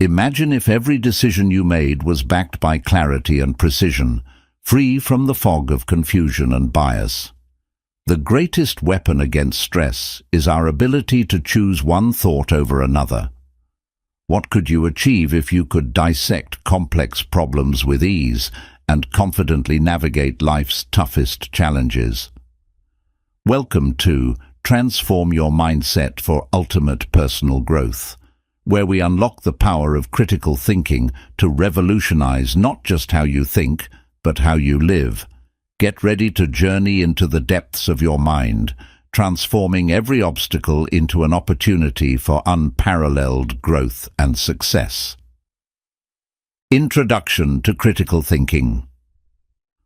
Imagine if every decision you made was backed by clarity and precision, free from the fog of confusion and bias. The greatest weapon against stress is our ability to choose one thought over another. What could you achieve if you could dissect complex problems with ease and confidently navigate life's toughest challenges? Welcome to Transform Your Mindset for Ultimate Personal Growth, where we unlock the power of critical thinking to revolutionize not just how you think, but how you live. Get ready to journey into the depths of your mind, transforming every obstacle into an opportunity for unparalleled growth and success. Introduction to Critical Thinking.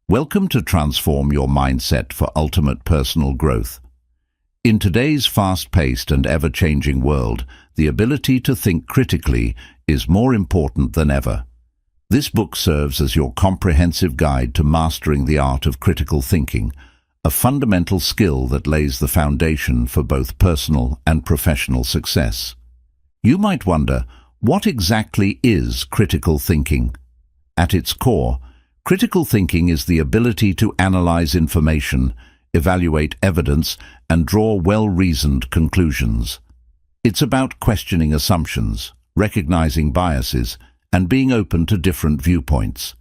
Welcome to Transform Your Mindset for Ultimate Personal Growth. In today's fast-paced and ever-changing world, the ability to think critically is more important than ever. This book serves as your comprehensive guide to mastering the art of critical thinking, a fundamental skill that lays the foundation for both personal and professional success. You might wonder, what exactly is critical thinking? At its core, critical thinking is the ability to analyze information, evaluate evidence, and draw well-reasoned conclusions. It's about questioning assumptions, recognizing biases, and being open to different viewpoints.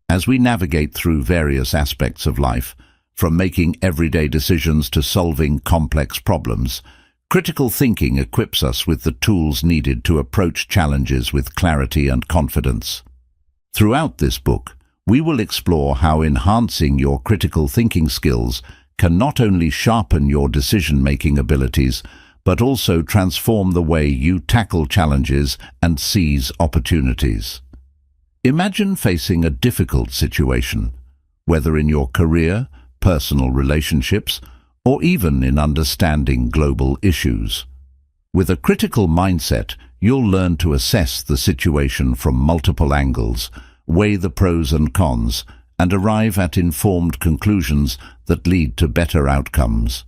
As we navigate through various aspects of life, from making everyday decisions to solving complex problems, critical thinking equips us with the tools needed to approach challenges with clarity and confidence. Throughout this book, we will explore how enhancing your critical thinking skills can not only sharpen your decision-making abilities, but also transform the way you tackle challenges and seize opportunities. Imagine facing a difficult situation, whether in your career, personal relationships, or even in understanding global issues. With a critical mindset, you'll learn to assess the situation from multiple angles, weigh the pros and cons, and arrive at informed conclusions that lead to better outcomes.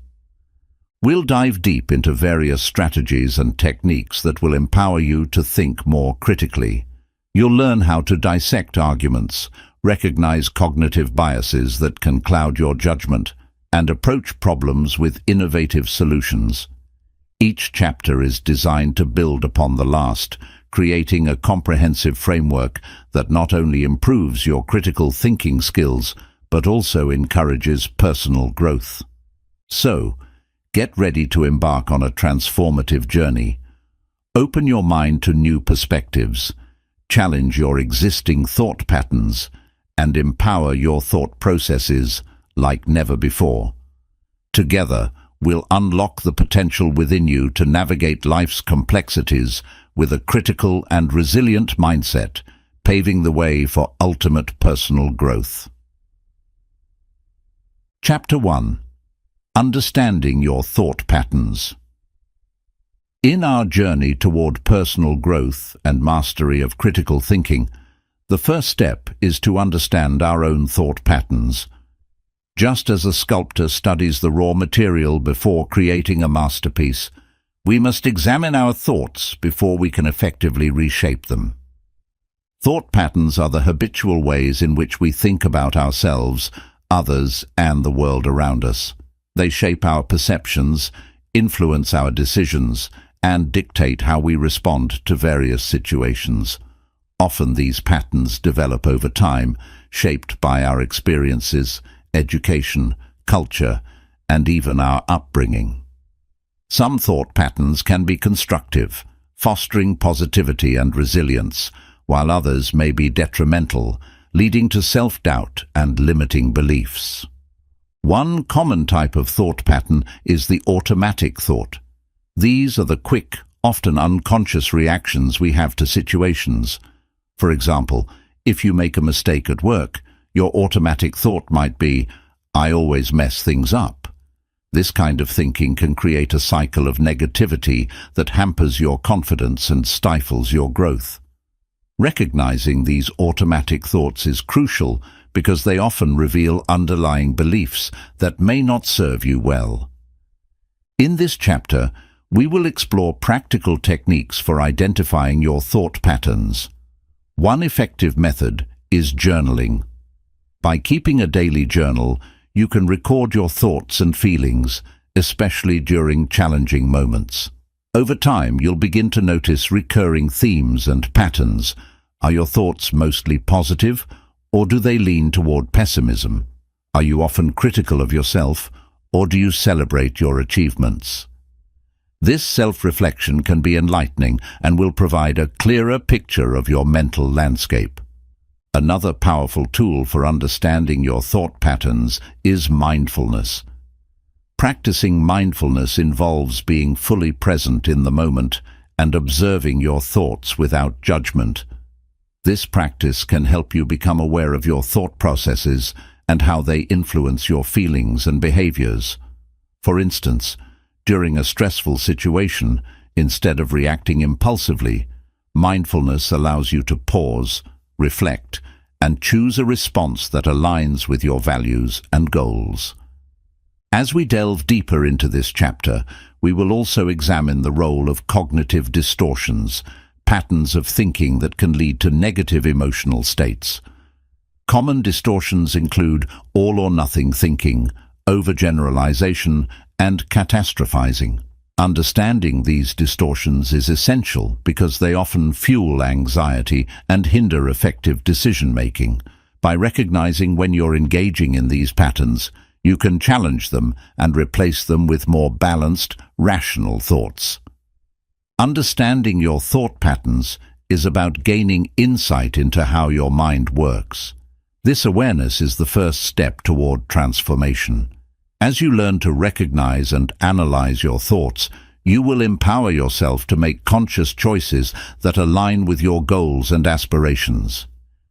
We'll dive deep into various strategies and techniques that will empower you to think more critically. You'll learn how to dissect arguments, recognize cognitive biases that can cloud your judgment, and approach problems with innovative solutions. Each chapter is designed to build upon the last, creating a comprehensive framework that not only improves your critical thinking skills, but also encourages personal growth. So, get ready to embark on a transformative journey. Open your mind to new perspectives, challenge your existing thought patterns, and empower your thought processes like never before. Together, we'll unlock the potential within you to navigate life's complexities with a critical and resilient mindset, paving the way for ultimate personal growth. Chapter 1. Understanding your thought patterns. In our journey toward personal growth and mastery of critical thinking, the first step is to understand our own thought patterns. Just as a sculptor studies the raw material before creating a masterpiece, we must examine our thoughts before we can effectively reshape them. Thought patterns are the habitual ways in which we think about ourselves, others, and the world around us. They shape our perceptions, influence our decisions, and dictate how we respond to various situations. Often these patterns develop over time, shaped by our experiences, education, culture, and even our upbringing. Some thought patterns can be constructive, fostering positivity and resilience, while others may be detrimental, leading to self-doubt and limiting beliefs. One common type of thought pattern is the automatic thought. These are the quick, often unconscious reactions we have to situations. For example, if you make a mistake at work, your automatic thought might be, "I always mess things up." This kind of thinking can create a cycle of negativity that hampers your confidence and stifles your growth. Recognizing these automatic thoughts is crucial because they often reveal underlying beliefs that may not serve you well. In this chapter, we will explore practical techniques for identifying your thought patterns. One effective method is journaling. By keeping a daily journal, you can record your thoughts and feelings, especially during challenging moments. Over time, you'll begin to notice recurring themes and patterns. Are your thoughts mostly positive, or do they lean toward pessimism? Are you often critical of yourself, or do you celebrate your achievements? This self-reflection can be enlightening and will provide a clearer picture of your mental landscape. Another powerful tool for understanding your thought patterns is mindfulness. Practicing mindfulness involves being fully present in the moment and observing your thoughts without judgment. This practice can help you become aware of your thought processes and how they influence your feelings and behaviors. For instance, during a stressful situation, instead of reacting impulsively, mindfulness allows you to pause, reflect, and choose a response that aligns with your values and goals. As we delve deeper into this chapter, we will also examine the role of cognitive distortions, patterns of thinking that can lead to negative emotional states. Common distortions include all-or-nothing thinking, overgeneralization, and catastrophizing. Understanding these distortions is essential because they often fuel anxiety and hinder effective decision-making. By recognizing when you're engaging in these patterns, you can challenge them and replace them with more balanced, rational thoughts. Understanding your thought patterns is about gaining insight into how your mind works. This awareness is the first step toward transformation. As you learn to recognize and analyze your thoughts, you will empower yourself to make conscious choices that align with your goals and aspirations.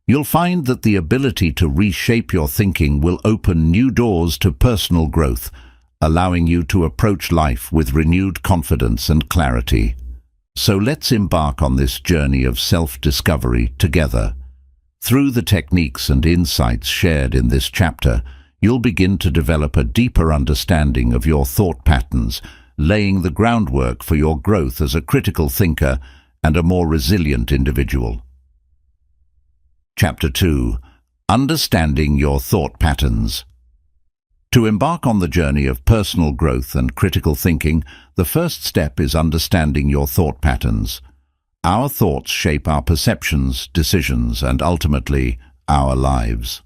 You'll find that the ability to reshape your thinking will open new doors to personal growth, allowing you to approach life with renewed confidence and clarity. So let's embark on this journey of self-discovery together. Through the techniques and insights shared in this chapter, you'll begin to develop a deeper understanding of your thought patterns, laying the groundwork for your growth as a critical thinker and a more resilient individual. Chapter 2. Understanding your thought patterns. To embark on the journey of personal growth and critical thinking, the first step is understanding your thought patterns. Our thoughts shape our perceptions, decisions, and ultimately, our lives.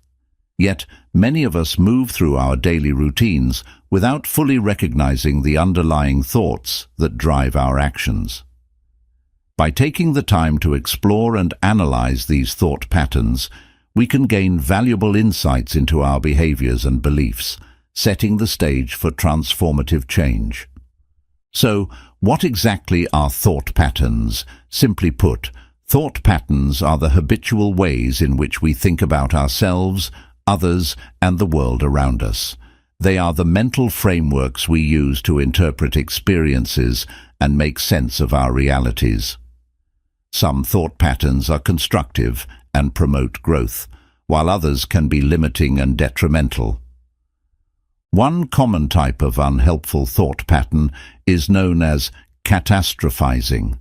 Yet, many of us move through our daily routines without fully recognizing the underlying thoughts that drive our actions. By taking the time to explore and analyze these thought patterns, we can gain valuable insights into our behaviors and beliefs, setting the stage for transformative change. So, what exactly are thought patterns? Simply put, thought patterns are the habitual ways in which we think about ourselves, others, and the world around us. They are the mental frameworks we use to interpret experiences and make sense of our realities. Some thought patterns are constructive and promote growth, while others can be limiting and detrimental. One common type of unhelpful thought pattern is known as catastrophizing.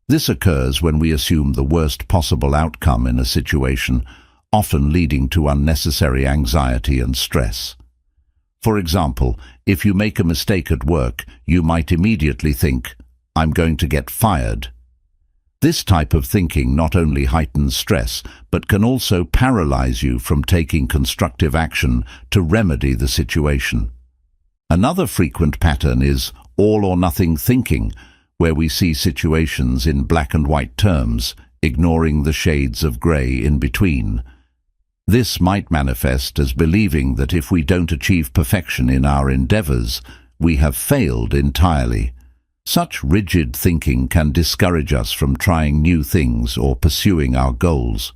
This occurs when we assume the worst possible outcome in a situation, often leading to unnecessary anxiety and stress. For example, if you make a mistake at work, you might immediately think, "I'm going to get fired." This type of thinking not only heightens stress, but can also paralyze you from taking constructive action to remedy the situation. Another frequent pattern is all-or-nothing thinking, where we see situations in black and white terms, ignoring the shades of gray in between. This might manifest as believing that if we don't achieve perfection in our endeavors, we have failed entirely. Such rigid thinking can discourage us from trying new things or pursuing our goals.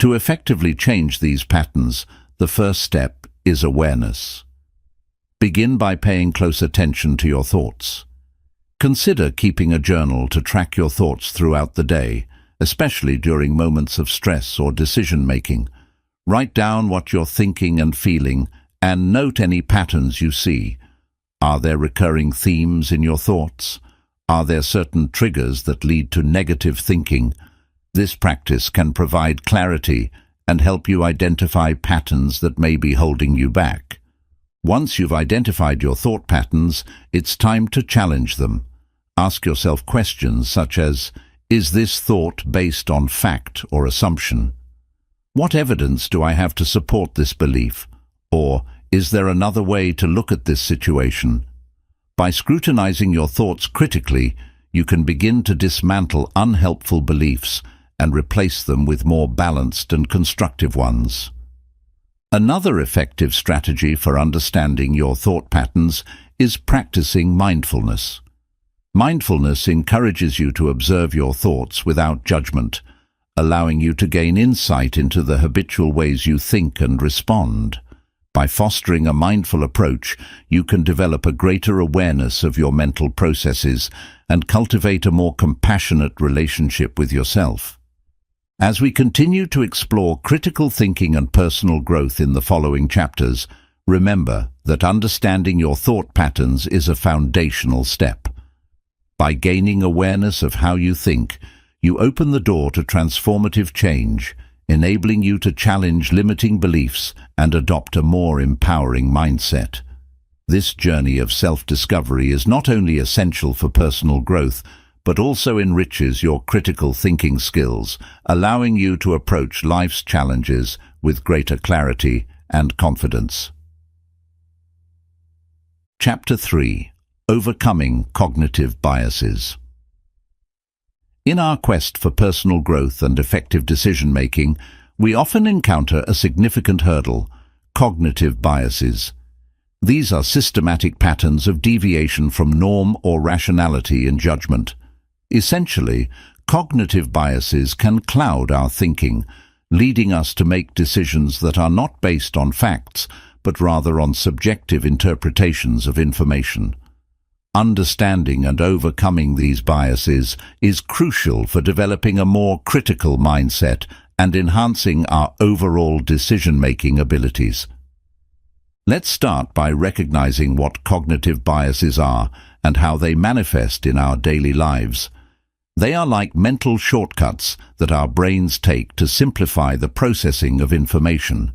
To effectively change these patterns, the first step is awareness. Begin by paying close attention to your thoughts. Consider keeping a journal to track your thoughts throughout the day, especially during moments of stress or decision-making. Write down what you're thinking and feeling, and note any patterns you see. Are there recurring themes in your thoughts? Are there certain triggers that lead to negative thinking? This practice can provide clarity and help you identify patterns that may be holding you back. Once you've identified your thought patterns, it's time to challenge them. Ask yourself questions such as, is this thought based on fact or assumption? What evidence do I have to support this belief? Or, is there another way to look at this situation? By scrutinizing your thoughts critically, you can begin to dismantle unhelpful beliefs and replace them with more balanced and constructive ones. Another effective strategy for understanding your thought patterns is practicing mindfulness. Mindfulness encourages you to observe your thoughts without judgment, allowing you to gain insight into the habitual ways you think and respond. By fostering a mindful approach, you can develop a greater awareness of your mental processes and cultivate a more compassionate relationship with yourself. As we continue to explore critical thinking and personal growth in the following chapters, remember that understanding your thought patterns is a foundational step. By gaining awareness of how you think, you open the door to transformative change, enabling you to challenge limiting beliefs and adopt a more empowering mindset. This journey of self-discovery is not only essential for personal growth, but also enriches your critical thinking skills, allowing you to approach life's challenges with greater clarity and confidence. Chapter 3: Overcoming Cognitive Biases. In our quest for personal growth and effective decision-making, we often encounter a significant hurdle: cognitive biases. These are systematic patterns of deviation from norm or rationality in judgment. Essentially, cognitive biases can cloud our thinking, leading us to make decisions that are not based on facts, but rather on subjective interpretations of information. Understanding and overcoming these biases is crucial for developing a more critical mindset and enhancing our overall decision-making abilities. Let's start by recognizing what cognitive biases are and how they manifest in our daily lives. They are like mental shortcuts that our brains take to simplify the processing of information.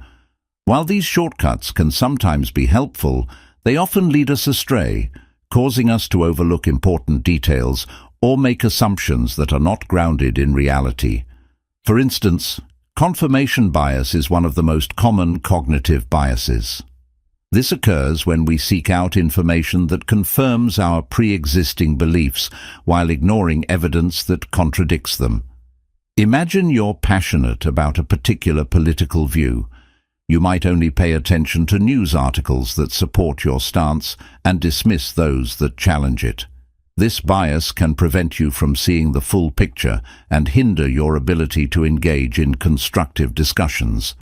While these shortcuts can sometimes be helpful, they often lead us astray, causing us to overlook important details or make assumptions that are not grounded in reality. For instance, confirmation bias is one of the most common cognitive biases. This occurs when we seek out information that confirms our pre-existing beliefs while ignoring evidence that contradicts them. Imagine you're passionate about a particular political view. You might only pay attention to news articles that support your stance and dismiss those that challenge it. This bias can prevent you from seeing the full picture and hinder your ability to engage in constructive discussions.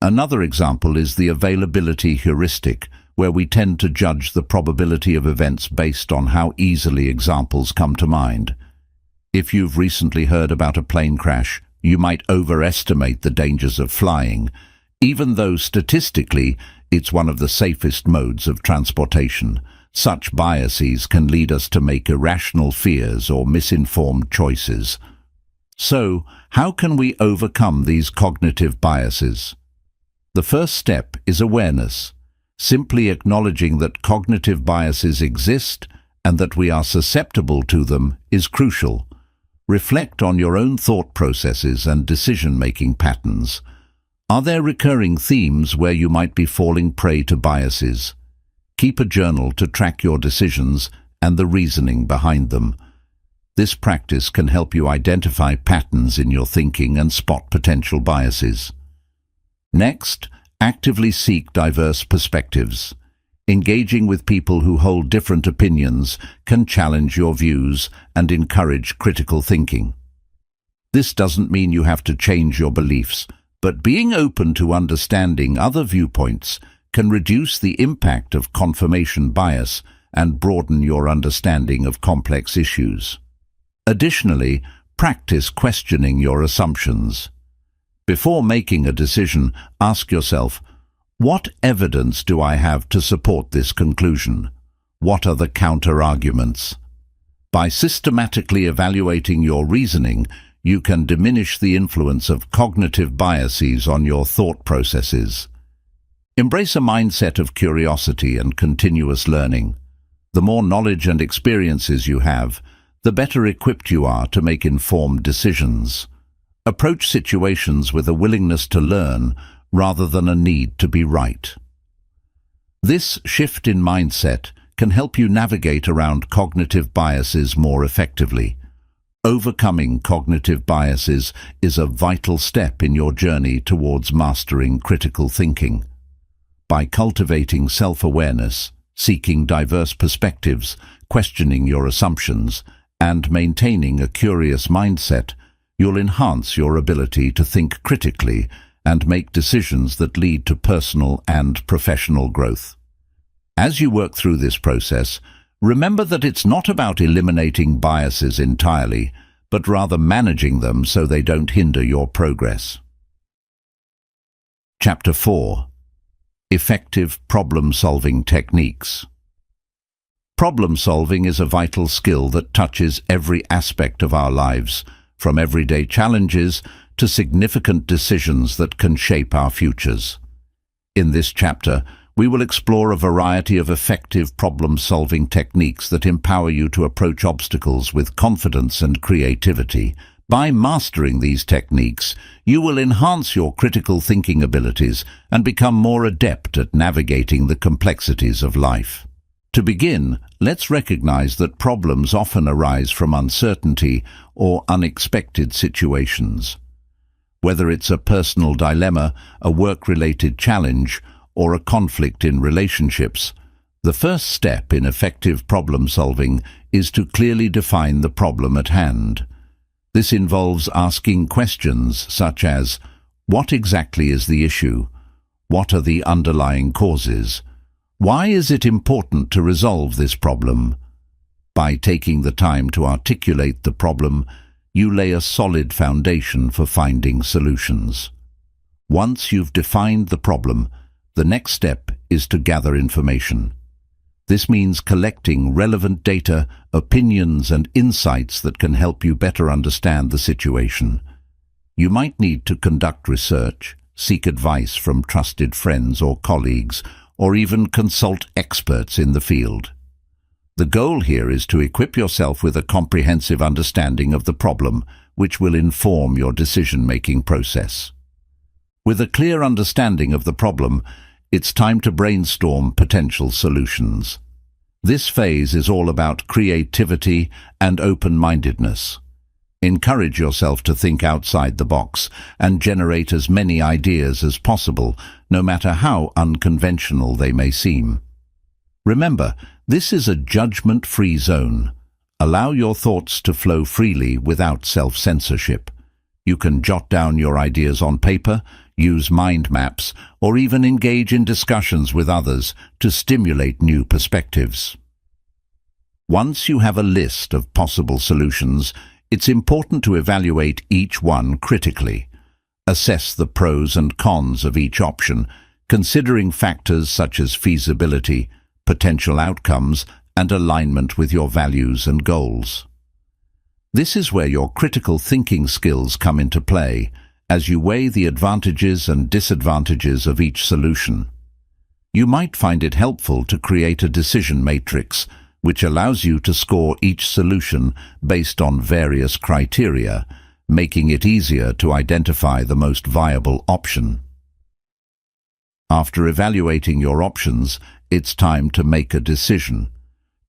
Another example is the availability heuristic, where we tend to judge the probability of events based on how easily examples come to mind. If you've recently heard about a plane crash, you might overestimate the dangers of flying, even though statistically it's one of the safest modes of transportation. Such biases can lead us to make irrational fears or misinformed choices. So, how can we overcome these cognitive biases? The first step is awareness. Simply acknowledging that cognitive biases exist and that we are susceptible to them is crucial. Reflect on your own thought processes and decision-making patterns. Are there recurring themes where you might be falling prey to biases? Keep a journal to track your decisions and the reasoning behind them. This practice can help you identify patterns in your thinking and spot potential biases. Next, actively seek diverse perspectives. Engaging with people who hold different opinions can challenge your views and encourage critical thinking. This doesn't mean you have to change your beliefs, but being open to understanding other viewpoints can reduce the impact of confirmation bias and broaden your understanding of complex issues. Additionally, practice questioning your assumptions. Before making a decision, ask yourself, what evidence do I have to support this conclusion? What are the counter-arguments? By systematically evaluating your reasoning, you can diminish the influence of cognitive biases on your thought processes. Embrace a mindset of curiosity and continuous learning. The more knowledge and experiences you have, the better equipped you are to make informed decisions. Approach situations with a willingness to learn rather than a need to be right. This shift in mindset can help you navigate around cognitive biases more effectively. Overcoming cognitive biases is a vital step in your journey towards mastering critical thinking. By cultivating self-awareness, seeking diverse perspectives, questioning your assumptions, and maintaining a curious mindset, you'll enhance your ability to think critically and make decisions that lead to personal and professional growth. As you work through this process, remember that it's not about eliminating biases entirely, but rather managing them so they don't hinder your progress. Chapter 4. Effective problem-solving techniques. Problem-solving is a vital skill that touches every aspect of our lives, from everyday challenges to significant decisions that can shape our futures. In this chapter, we will explore a variety of effective problem-solving techniques that empower you to approach obstacles with confidence and creativity. By mastering these techniques, you will enhance your critical thinking abilities and become more adept at navigating the complexities of life. To begin, let's recognize that problems often arise from uncertainty or unexpected situations. Whether it's a personal dilemma, a work-related challenge, or a conflict in relationships, the first step in effective problem-solving is to clearly define the problem at hand. This involves asking questions such as, what exactly is the issue? What are the underlying causes? Why is it important to resolve this problem? By taking the time to articulate the problem, you lay a solid foundation for finding solutions. Once you've defined the problem, the next step is to gather information. This means collecting relevant data, opinions, and insights that can help you better understand the situation. You might need to conduct research, seek advice from trusted friends or colleagues, or even consult experts in the field. The goal here is to equip yourself with a comprehensive understanding of the problem, which will inform your decision-making process. With a clear understanding of the problem, it's time to brainstorm potential solutions. This phase is all about creativity and open-mindedness. Encourage yourself to think outside the box and generate as many ideas as possible, no matter how unconventional they may seem. Remember, this is a judgment-free zone. Allow your thoughts to flow freely without self-censorship. You can jot down your ideas on paper, use mind maps, or even engage in discussions with others to stimulate new perspectives. Once you have a list of possible solutions, it's important to evaluate each one critically. Assess the pros and cons of each option, considering factors such as feasibility, potential outcomes, and alignment with your values and goals. This is where your critical thinking skills come into play, as you weigh the advantages and disadvantages of each solution. You might find it helpful to create a decision matrix, which allows you to score each solution based on various criteria, making it easier to identify the most viable option. After evaluating your options, it's time to make a decision.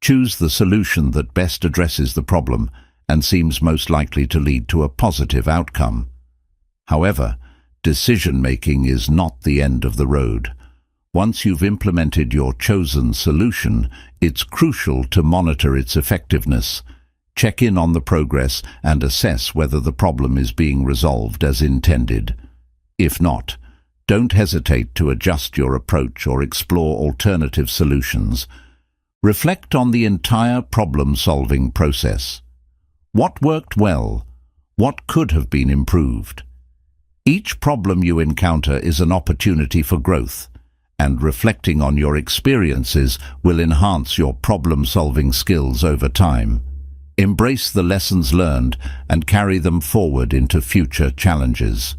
Choose the solution that best addresses the problem and seems most likely to lead to a positive outcome. However, decision-making is not the end of the road. Once you've implemented your chosen solution, it's crucial to monitor its effectiveness. Check in on the progress and assess whether the problem is being resolved as intended. If not, don't hesitate to adjust your approach or explore alternative solutions. Reflect on the entire problem-solving process. What worked well? What could have been improved? Each problem you encounter is an opportunity for growth, and reflecting on your experiences will enhance your problem-solving skills over time. Embrace the lessons learned and carry them forward into future challenges.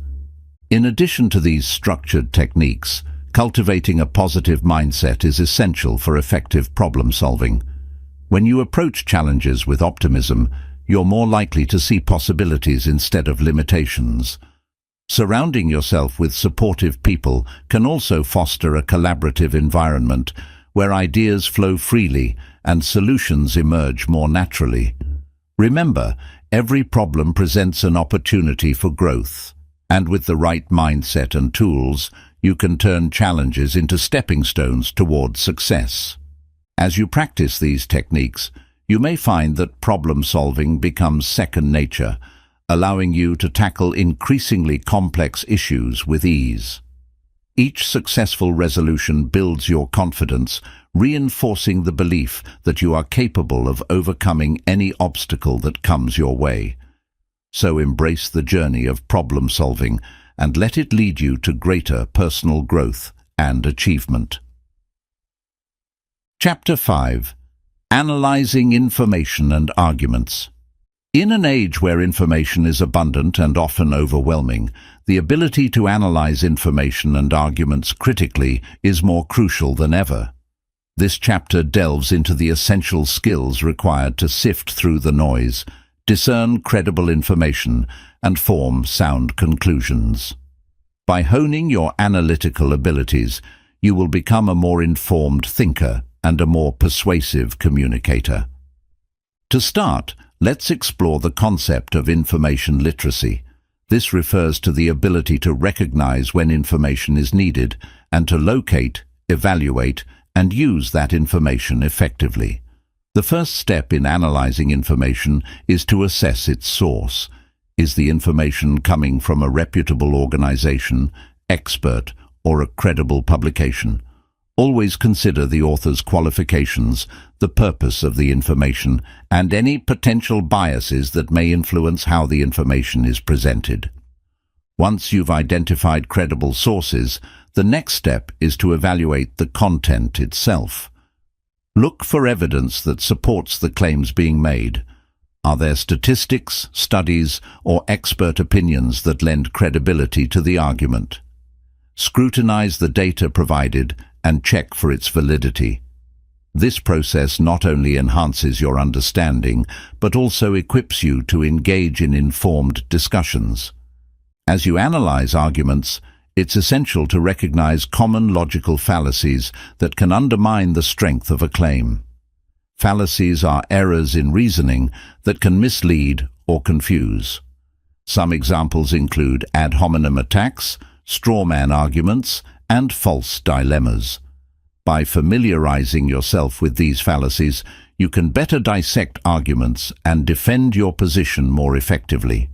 In addition to these structured techniques, cultivating a positive mindset is essential for effective problem solving. When you approach challenges with optimism, you're more likely to see possibilities instead of limitations. Surrounding yourself with supportive people can also foster a collaborative environment where ideas flow freely and solutions emerge more naturally. Remember, every problem presents an opportunity for growth, and with the right mindset and tools, you can turn challenges into stepping stones towards success. As you practice these techniques, you may find that problem solving becomes second nature, allowing you to tackle increasingly complex issues with ease. Each successful resolution builds your confidence, reinforcing the belief that you are capable of overcoming any obstacle that comes your way. So embrace the journey of problem solving and let it lead you to greater personal growth and achievement. Chapter 5. Analyzing Information and Arguments. In an age where information is abundant and often overwhelming, the ability to analyze information and arguments critically is more crucial than ever. This chapter delves into the essential skills required to sift through the noise, discern credible information, and form sound conclusions. By honing your analytical abilities, you will become a more informed thinker and a more persuasive communicator. To start, let's explore the concept of information literacy. This refers to the ability to recognize when information is needed and to locate, evaluate, and use that information effectively. The first step in analyzing information is to assess its source. Is the information coming from a reputable organization, expert, or a credible publication? Always consider the author's qualifications, the purpose of the information, and any potential biases that may influence how the information is presented. Once you've identified credible sources, the next step is to evaluate the content itself. Look for evidence that supports the claims being made. Are there statistics, studies, or expert opinions that lend credibility to the argument? Scrutinize the data provided and check for its validity. This process not only enhances your understanding, but also equips you to engage in informed discussions. As you analyze arguments, it's essential to recognize common logical fallacies that can undermine the strength of a claim. Fallacies are errors in reasoning that can mislead or confuse. Some examples include ad hominem attacks, strawman arguments, and false dilemmas. By familiarizing yourself with these fallacies, you can better dissect arguments and defend your position more effectively.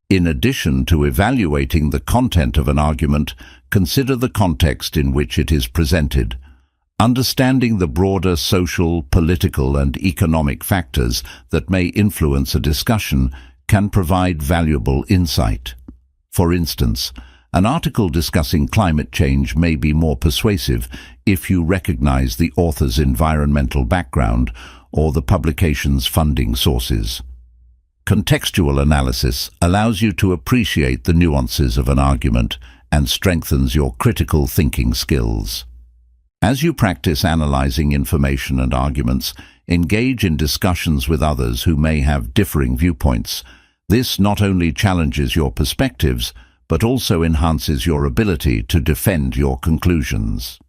In addition to evaluating the content of an argument, consider the context in which it is presented. Understanding the broader social, political, and economic factors that may influence a discussion can provide valuable insight. For instance, an article discussing climate change may be more persuasive if you recognize the author's environmental background or the publication's funding sources. Contextual analysis allows you to appreciate the nuances of an argument and strengthens your critical thinking skills. As you practice analyzing information and arguments, engage in discussions with others who may have differing viewpoints. This not only challenges your perspectives, but also enhances your ability to defend your conclusions.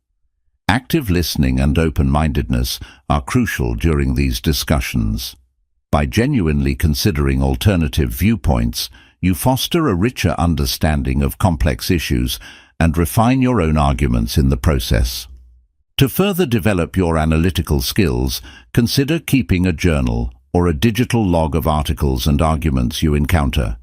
Active listening and open-mindedness are crucial during these discussions. By genuinely considering alternative viewpoints, you foster a richer understanding of complex issues and refine your own arguments in the process. To further develop your analytical skills, consider keeping a journal or a digital log of articles and arguments you encounter.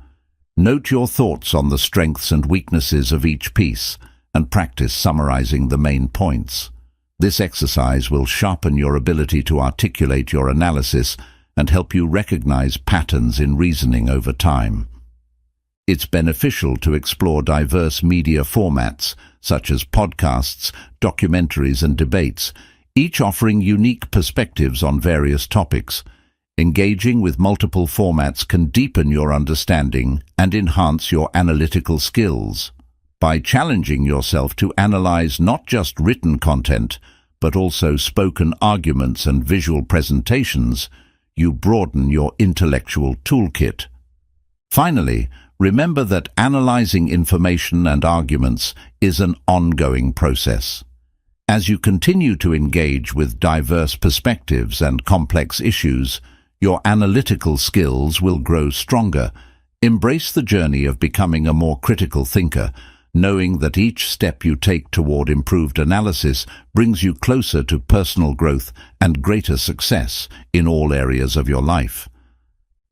Note your thoughts on the strengths and weaknesses of each piece and practice summarizing the main points. This exercise will sharpen your ability to articulate your analysis and help you recognize patterns in reasoning over time. It's beneficial to explore diverse media formats, such as podcasts, documentaries, and debates, each offering unique perspectives on various topics. Engaging with multiple formats can deepen your understanding and enhance your analytical skills. By challenging yourself to analyze not just written content, but also spoken arguments and visual presentations, you broaden your intellectual toolkit. Finally, remember that analyzing information and arguments is an ongoing process. As you continue to engage with diverse perspectives and complex issues, your analytical skills will grow stronger. Embrace the journey of becoming a more critical thinker, knowing that each step you take toward improved analysis brings you closer to personal growth and greater success in all areas of your life.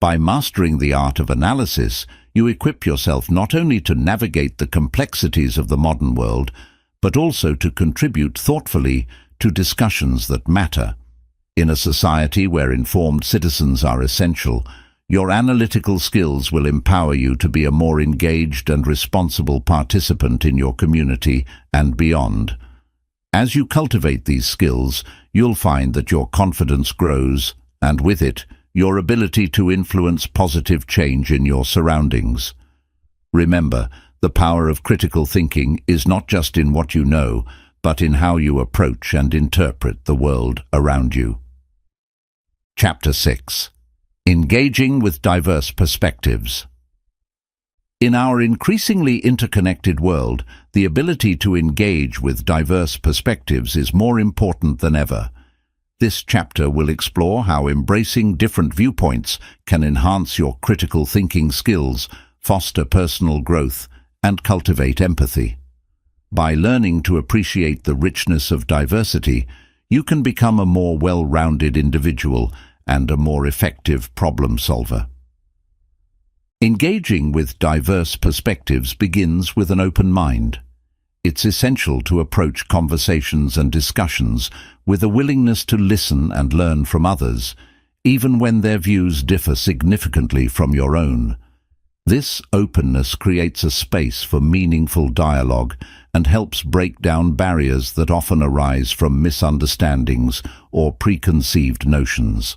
By mastering the art of analysis, you equip yourself not only to navigate the complexities of the modern world, but also to contribute thoughtfully to discussions that matter. In a society where informed citizens are essential, your analytical skills will empower you to be a more engaged and responsible participant in your community and beyond. As you cultivate these skills, you'll find that your confidence grows, and with it, your ability to influence positive change in your surroundings. Remember, the power of critical thinking is not just in what you know, but in how you approach and interpret the world around you. Chapter 6. Engaging with diverse perspectives. In our increasingly interconnected world, the ability to engage with diverse perspectives is more important than ever. This chapter will explore how embracing different viewpoints can enhance your critical thinking skills, foster personal growth, and cultivate empathy. By learning to appreciate the richness of diversity, you can become a more well-rounded individual and a more effective problem solver. Engaging with diverse perspectives begins with an open mind. It's essential to approach conversations and discussions with a willingness to listen and learn from others, even when their views differ significantly from your own. This openness creates a space for meaningful dialogue and helps break down barriers that often arise from misunderstandings or preconceived notions.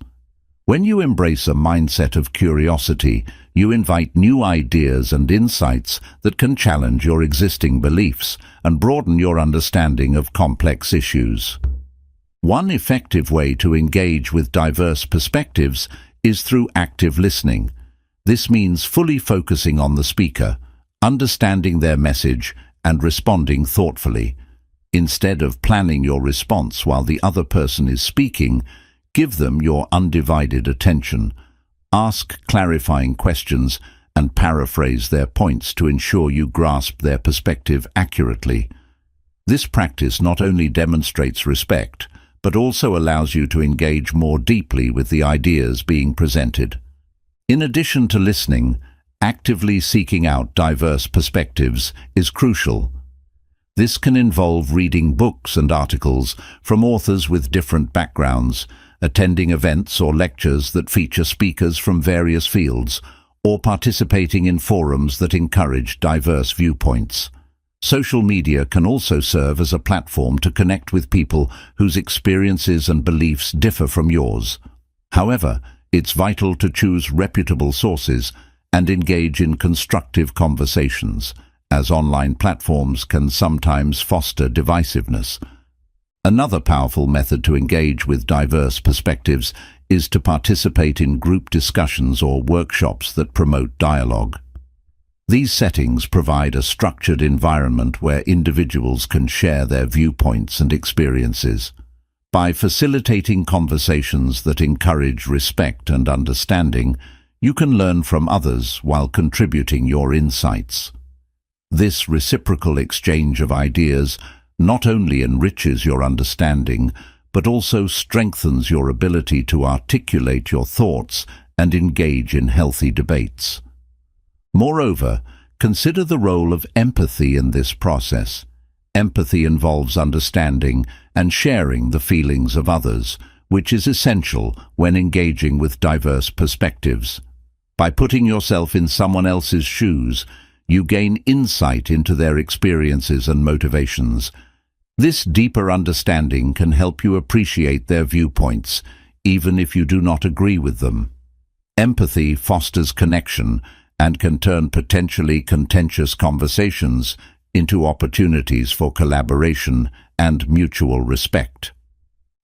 When you embrace a mindset of curiosity, you invite new ideas and insights that can challenge your existing beliefs and broaden your understanding of complex issues. One effective way to engage with diverse perspectives is through active listening. This means fully focusing on the speaker, understanding their message, and responding thoughtfully. Instead of planning your response while the other person is speaking, give them your undivided attention. Ask clarifying questions and paraphrase their points to ensure you grasp their perspective accurately. This practice not only demonstrates respect, but also allows you to engage more deeply with the ideas being presented. In addition to listening, actively seeking out diverse perspectives is crucial. This can involve reading books and articles from authors with different backgrounds, attending events or lectures that feature speakers from various fields, or participating in forums that encourage diverse viewpoints. Social media can also serve as a platform to connect with people whose experiences and beliefs differ from yours. However, it's vital to choose reputable sources and engage in constructive conversations, as online platforms can sometimes foster divisiveness. Another powerful method to engage with diverse perspectives is to participate in group discussions or workshops that promote dialogue. These settings provide a structured environment where individuals can share their viewpoints and experiences. By facilitating conversations that encourage respect and understanding, you can learn from others while contributing your insights. This reciprocal exchange of ideas not only enriches your understanding, but also strengthens your ability to articulate your thoughts and engage in healthy debates. Moreover, consider the role of empathy in this process. Empathy involves understanding and sharing the feelings of others, which is essential when engaging with diverse perspectives. By putting yourself in someone else's shoes, you gain insight into their experiences and motivations. This deeper understanding can help you appreciate their viewpoints, even if you do not agree with them. Empathy fosters connection and can turn potentially contentious conversations into opportunities for collaboration and mutual respect.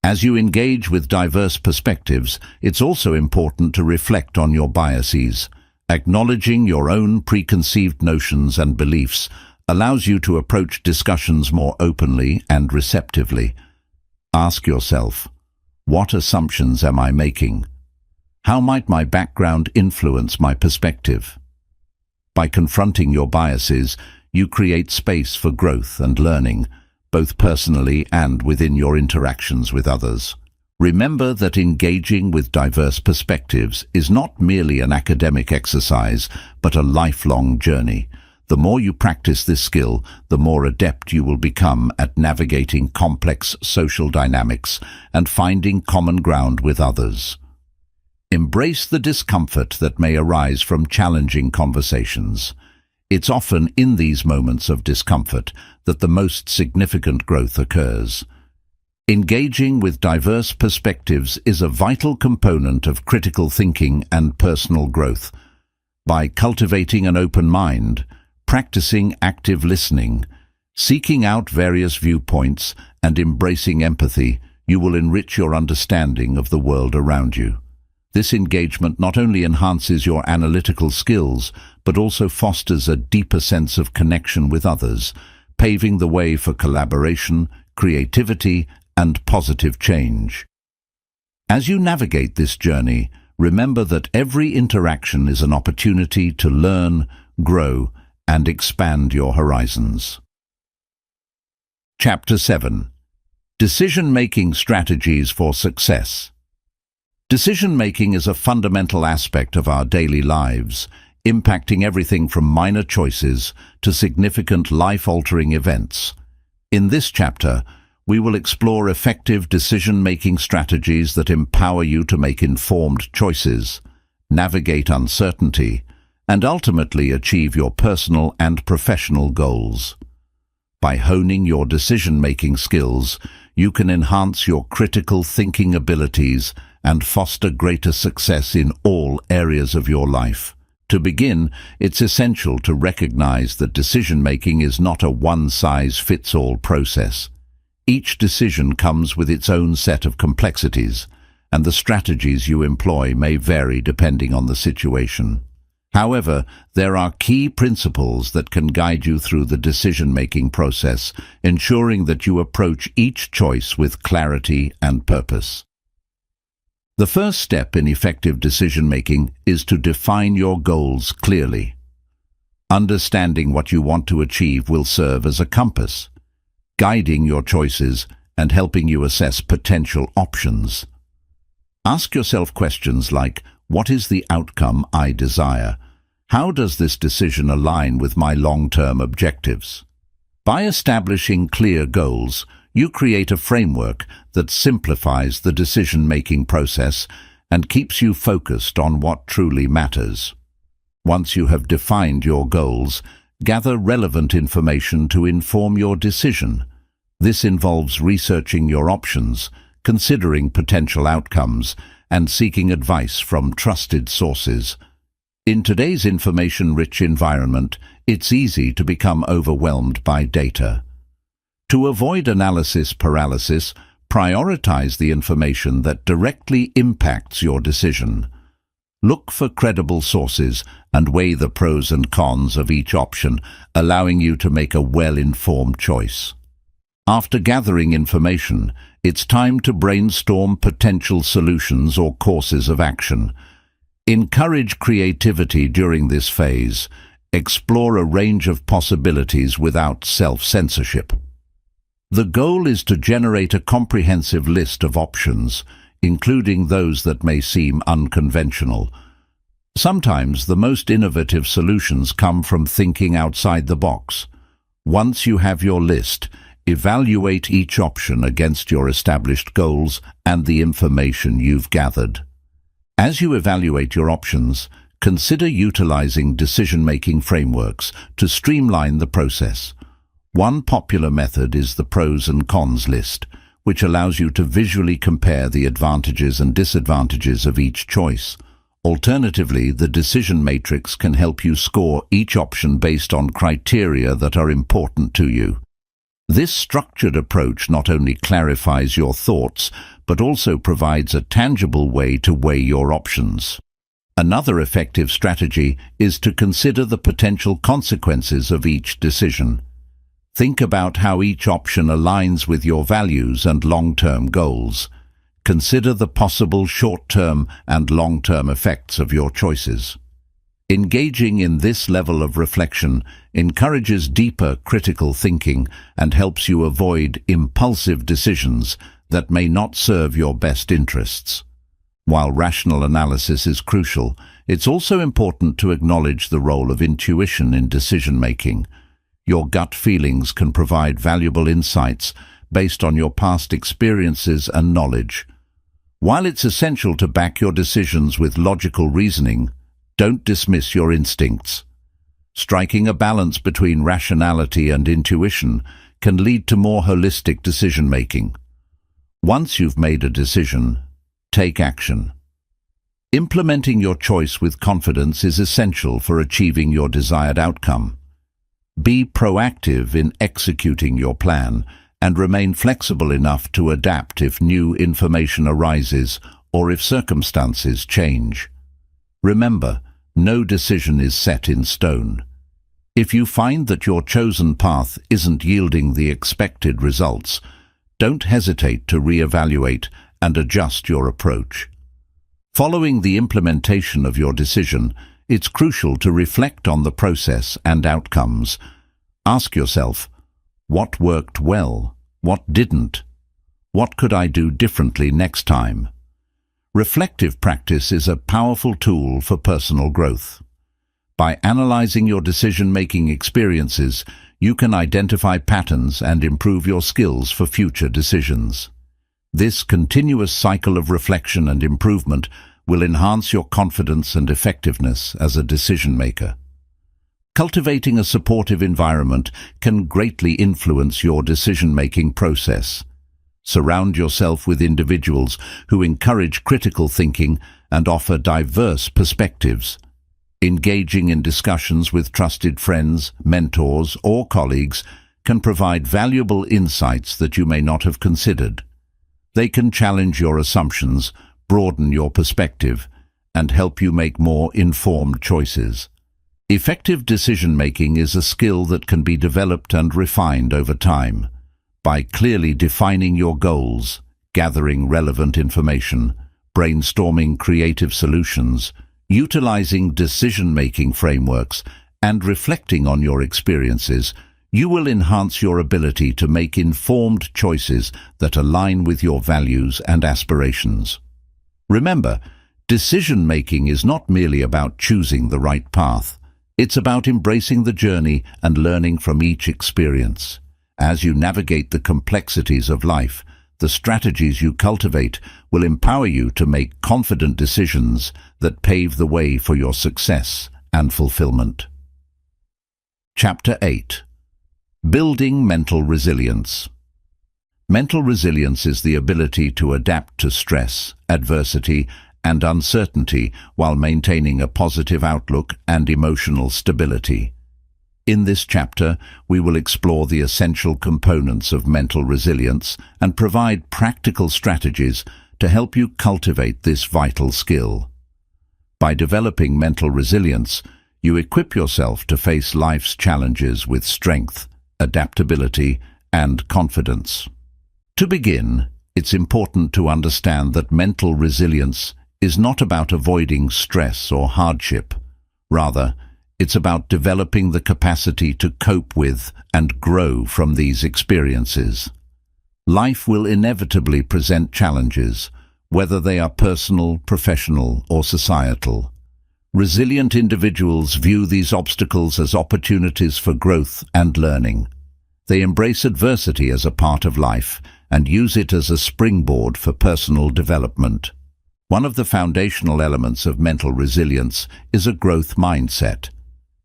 As you engage with diverse perspectives, it's also important to reflect on your biases. Acknowledging your own preconceived notions and beliefs allows you to approach discussions more openly and receptively. Ask yourself, what assumptions am I making? How might my background influence my perspective? By confronting your biases, you create space for growth and learning, both personally and within your interactions with others. Remember that engaging with diverse perspectives is not merely an academic exercise, but a lifelong journey. The more you practice this skill, the more adept you will become at navigating complex social dynamics and finding common ground with others. Embrace the discomfort that may arise from challenging conversations. It's often in these moments of discomfort that the most significant growth occurs. Engaging with diverse perspectives is a vital component of critical thinking and personal growth. By cultivating an open mind, practicing active listening, seeking out various viewpoints, and embracing empathy, you will enrich your understanding of the world around you. This engagement not only enhances your analytical skills, but also fosters a deeper sense of connection with others, paving the way for collaboration, creativity, and positive change. As you navigate this journey, remember that every interaction is an opportunity to learn, grow, and expand your horizons. Chapter 7. Decision-making strategies for success. Decision-making is a fundamental aspect of our daily lives, impacting everything from minor choices to significant life-altering events. In this chapter, we will explore effective decision-making strategies that empower you to make informed choices, navigate uncertainty, and ultimately achieve your personal and professional goals. By honing your decision-making skills, you can enhance your critical thinking abilities and foster greater success in all areas of your life. To begin, it's essential to recognize that decision-making is not a one-size-fits-all process. Each decision comes with its own set of complexities, and the strategies you employ may vary depending on the situation. However, there are key principles that can guide you through the decision-making process, ensuring that you approach each choice with clarity and purpose. The first step in effective decision-making is to define your goals clearly. Understanding what you want to achieve will serve as a compass, guiding your choices and helping you assess potential options. Ask yourself questions like, what is the outcome I desire? How does this decision align with my long-term objectives? By establishing clear goals, you create a framework that simplifies the decision-making process and keeps you focused on what truly matters. Once you have defined your goals, gather relevant information to inform your decision. This involves researching your options, considering potential outcomes, and seeking advice from trusted sources. In today's information-rich environment, it's easy to become overwhelmed by data. To avoid analysis paralysis, prioritize the information that directly impacts your decision. Look for credible sources and weigh the pros and cons of each option, allowing you to make a well-informed choice. After gathering information, it's time to brainstorm potential solutions or courses of action. Encourage creativity during this phase. Explore a range of possibilities without self-censorship. The goal is to generate a comprehensive list of options, including those that may seem unconventional. Sometimes the most innovative solutions come from thinking outside the box. Once you have your list, evaluate each option against your established goals and the information you've gathered. As you evaluate your options, consider utilizing decision-making frameworks to streamline the process. One popular method is the pros and cons list, which allows you to visually compare the advantages and disadvantages of each choice. Alternatively, the decision matrix can help you score each option based on criteria that are important to you. This structured approach not only clarifies your thoughts, but also provides a tangible way to weigh your options. Another effective strategy is to consider the potential consequences of each decision. Think about how each option aligns with your values and long-term goals. Consider the possible short-term and long-term effects of your choices. Engaging in this level of reflection encourages deeper critical thinking and helps you avoid impulsive decisions that may not serve your best interests. While rational analysis is crucial, it's also important to acknowledge the role of intuition in decision-making. Your gut feelings can provide valuable insights based on your past experiences and knowledge. While it's essential to back your decisions with logical reasoning, don't dismiss your instincts. Striking a balance between rationality and intuition can lead to more holistic decision-making. Once you've made a decision, take action. Implementing your choice with confidence is essential for achieving your desired outcome. Be proactive in executing your plan and remain flexible enough to adapt if new information arises or if circumstances change. Remember, no decision is set in stone. If you find that your chosen path isn't yielding the expected results, don't hesitate to reevaluate and adjust your approach. Following the implementation of your decision, it's crucial to reflect on the process and outcomes. Ask yourself, what worked well? What didn't? What could I do differently next time? Reflective practice is a powerful tool for personal growth. By analyzing your decision-making experiences, you can identify patterns and improve your skills for future decisions. This continuous cycle of reflection and improvement will enhance your confidence and effectiveness as a decision-maker. Cultivating a supportive environment can greatly influence your decision-making process. Surround yourself with individuals who encourage critical thinking and offer diverse perspectives. Engaging in discussions with trusted friends, mentors, or colleagues can provide valuable insights that you may not have considered. They can challenge your assumptions, broaden your perspective, and help you make more informed choices. Effective decision-making is a skill that can be developed and refined over time. By clearly defining your goals, gathering relevant information, brainstorming creative solutions, utilizing decision-making frameworks, and reflecting on your experiences, you will enhance your ability to make informed choices that align with your values and aspirations. Remember, decision-making is not merely about choosing the right path. It's about embracing the journey and learning from each experience. As you navigate the complexities of life, the strategies you cultivate will empower you to make confident decisions that pave the way for your success and fulfillment. Chapter 8. Building mental resilience. Mental resilience is the ability to adapt to stress, adversity, and uncertainty while maintaining a positive outlook and emotional stability. In this chapter, we will explore the essential components of mental resilience and provide practical strategies to help you cultivate this vital skill. By developing mental resilience, you equip yourself to face life's challenges with strength, adaptability, and confidence. To begin, it's important to understand that mental resilience is not about avoiding stress or hardship. Rather, it's about developing the capacity to cope with and grow from these experiences. Life will inevitably present challenges, whether they are personal, professional, or societal. Resilient individuals view these obstacles as opportunities for growth and learning. They embrace adversity as a part of life and use it as a springboard for personal development. One of the foundational elements of mental resilience is a growth mindset.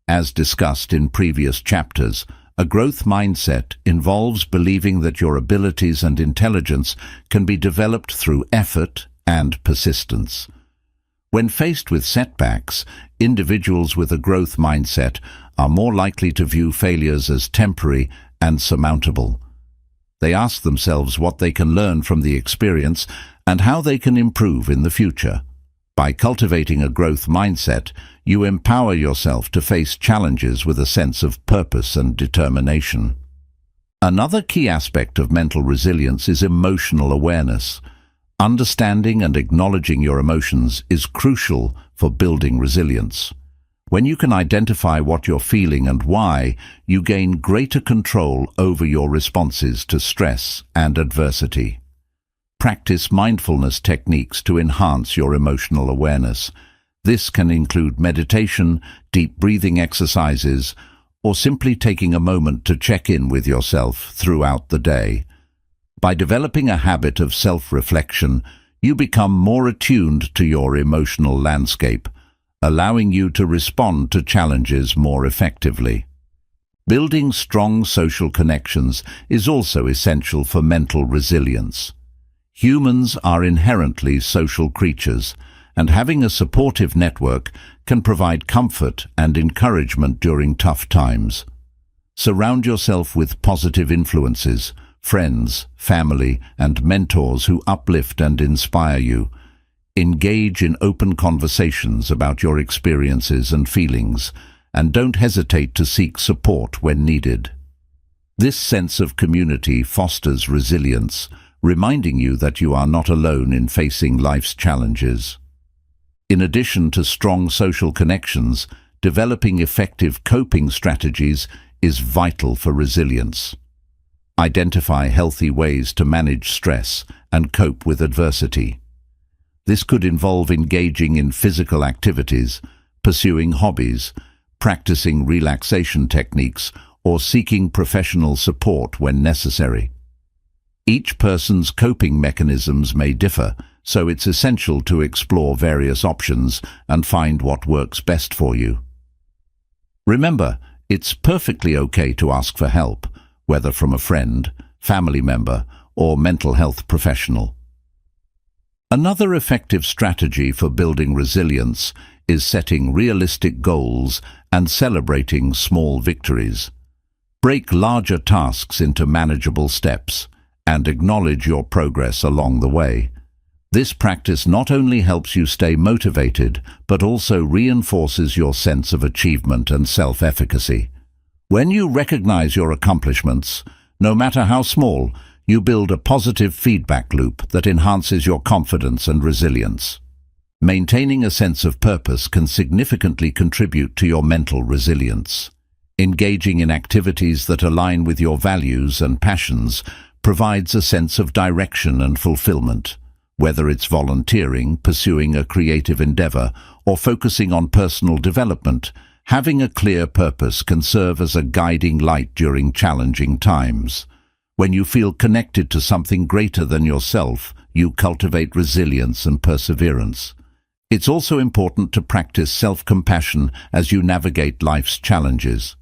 As discussed in previous chapters, A growth mindset involves believing that your abilities and intelligence can be developed through effort and persistence. When faced with setbacks, individuals with a growth mindset are more likely to view failures as temporary and surmountable. They ask themselves what they can learn from the experience and how they can improve in the future. By cultivating a growth mindset, you empower yourself to face challenges with a sense of purpose and determination. Another key aspect of mental resilience is emotional awareness. Understanding and acknowledging your emotions is crucial for building resilience. When you can identify what you're feeling and why, you gain greater control over your responses to stress and adversity. Practice mindfulness techniques to enhance your emotional awareness. This can include meditation, deep breathing exercises, or simply taking a moment to check in with yourself throughout the day. By developing a habit of self-reflection, you become more attuned to your emotional landscape, allowing you to respond to challenges more effectively. Building strong social connections is also essential for mental resilience. Humans are inherently social creatures, and having a supportive network can provide comfort and encouragement during tough times. Surround yourself with positive influences, friends, family, and mentors who uplift and inspire you. Engage in open conversations about your experiences and feelings, and don't hesitate to seek support when needed. This sense of community fosters resilience, reminding you that you are not alone in facing life's challenges. In addition to strong social connections, developing effective coping strategies is vital for resilience. Identify healthy ways to manage stress and cope with adversity. This could involve engaging in physical activities, pursuing hobbies, practicing relaxation techniques, or seeking professional support when necessary. Each person's coping mechanisms may differ, so it's essential to explore various options and find what works best for you. Remember, it's perfectly okay to ask for help, whether from a friend, family member, or mental health professional. Another effective strategy for building resilience is setting realistic goals and celebrating small victories. Break larger tasks into manageable steps and acknowledge your progress along the way. This practice not only helps you stay motivated, but also reinforces your sense of achievement and self-efficacy. When you recognize your accomplishments, no matter how small, you build a positive feedback loop that enhances your confidence and resilience. Maintaining a sense of purpose can significantly contribute to your mental resilience. Engaging in activities that align with your values and passions provides a sense of direction and fulfillment. Whether it's volunteering, pursuing a creative endeavor, or focusing on personal development, having a clear purpose can serve as a guiding light during challenging times. When you feel connected to something greater than yourself, you cultivate resilience and perseverance. It's also important to practice self-compassion as you navigate life's challenges.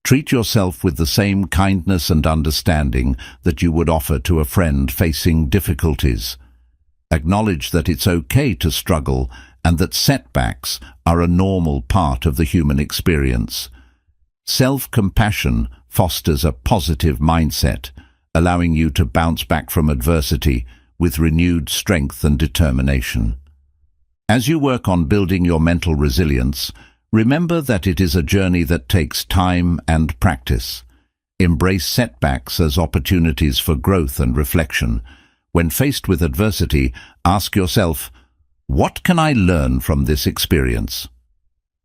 Treat yourself with the same kindness and understanding that you would offer to a friend facing difficulties. Acknowledge that it's okay to struggle and that setbacks are a normal part of the human experience. Self-compassion fosters a positive mindset, allowing you to bounce back from adversity with renewed strength and determination. As you work on building your mental resilience, remember that it is a journey that takes time and practice. Embrace setbacks as opportunities for growth and reflection. When faced with adversity, ask yourself, what can I learn from this experience?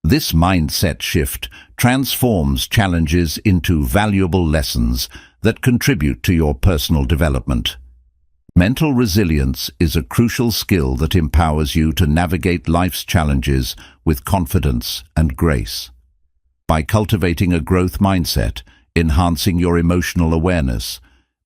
This mindset shift transforms challenges into valuable lessons that contribute to your personal development. Mental resilience is a crucial skill that empowers you to navigate life's challenges with confidence and grace. By cultivating a growth mindset, enhancing your emotional awareness,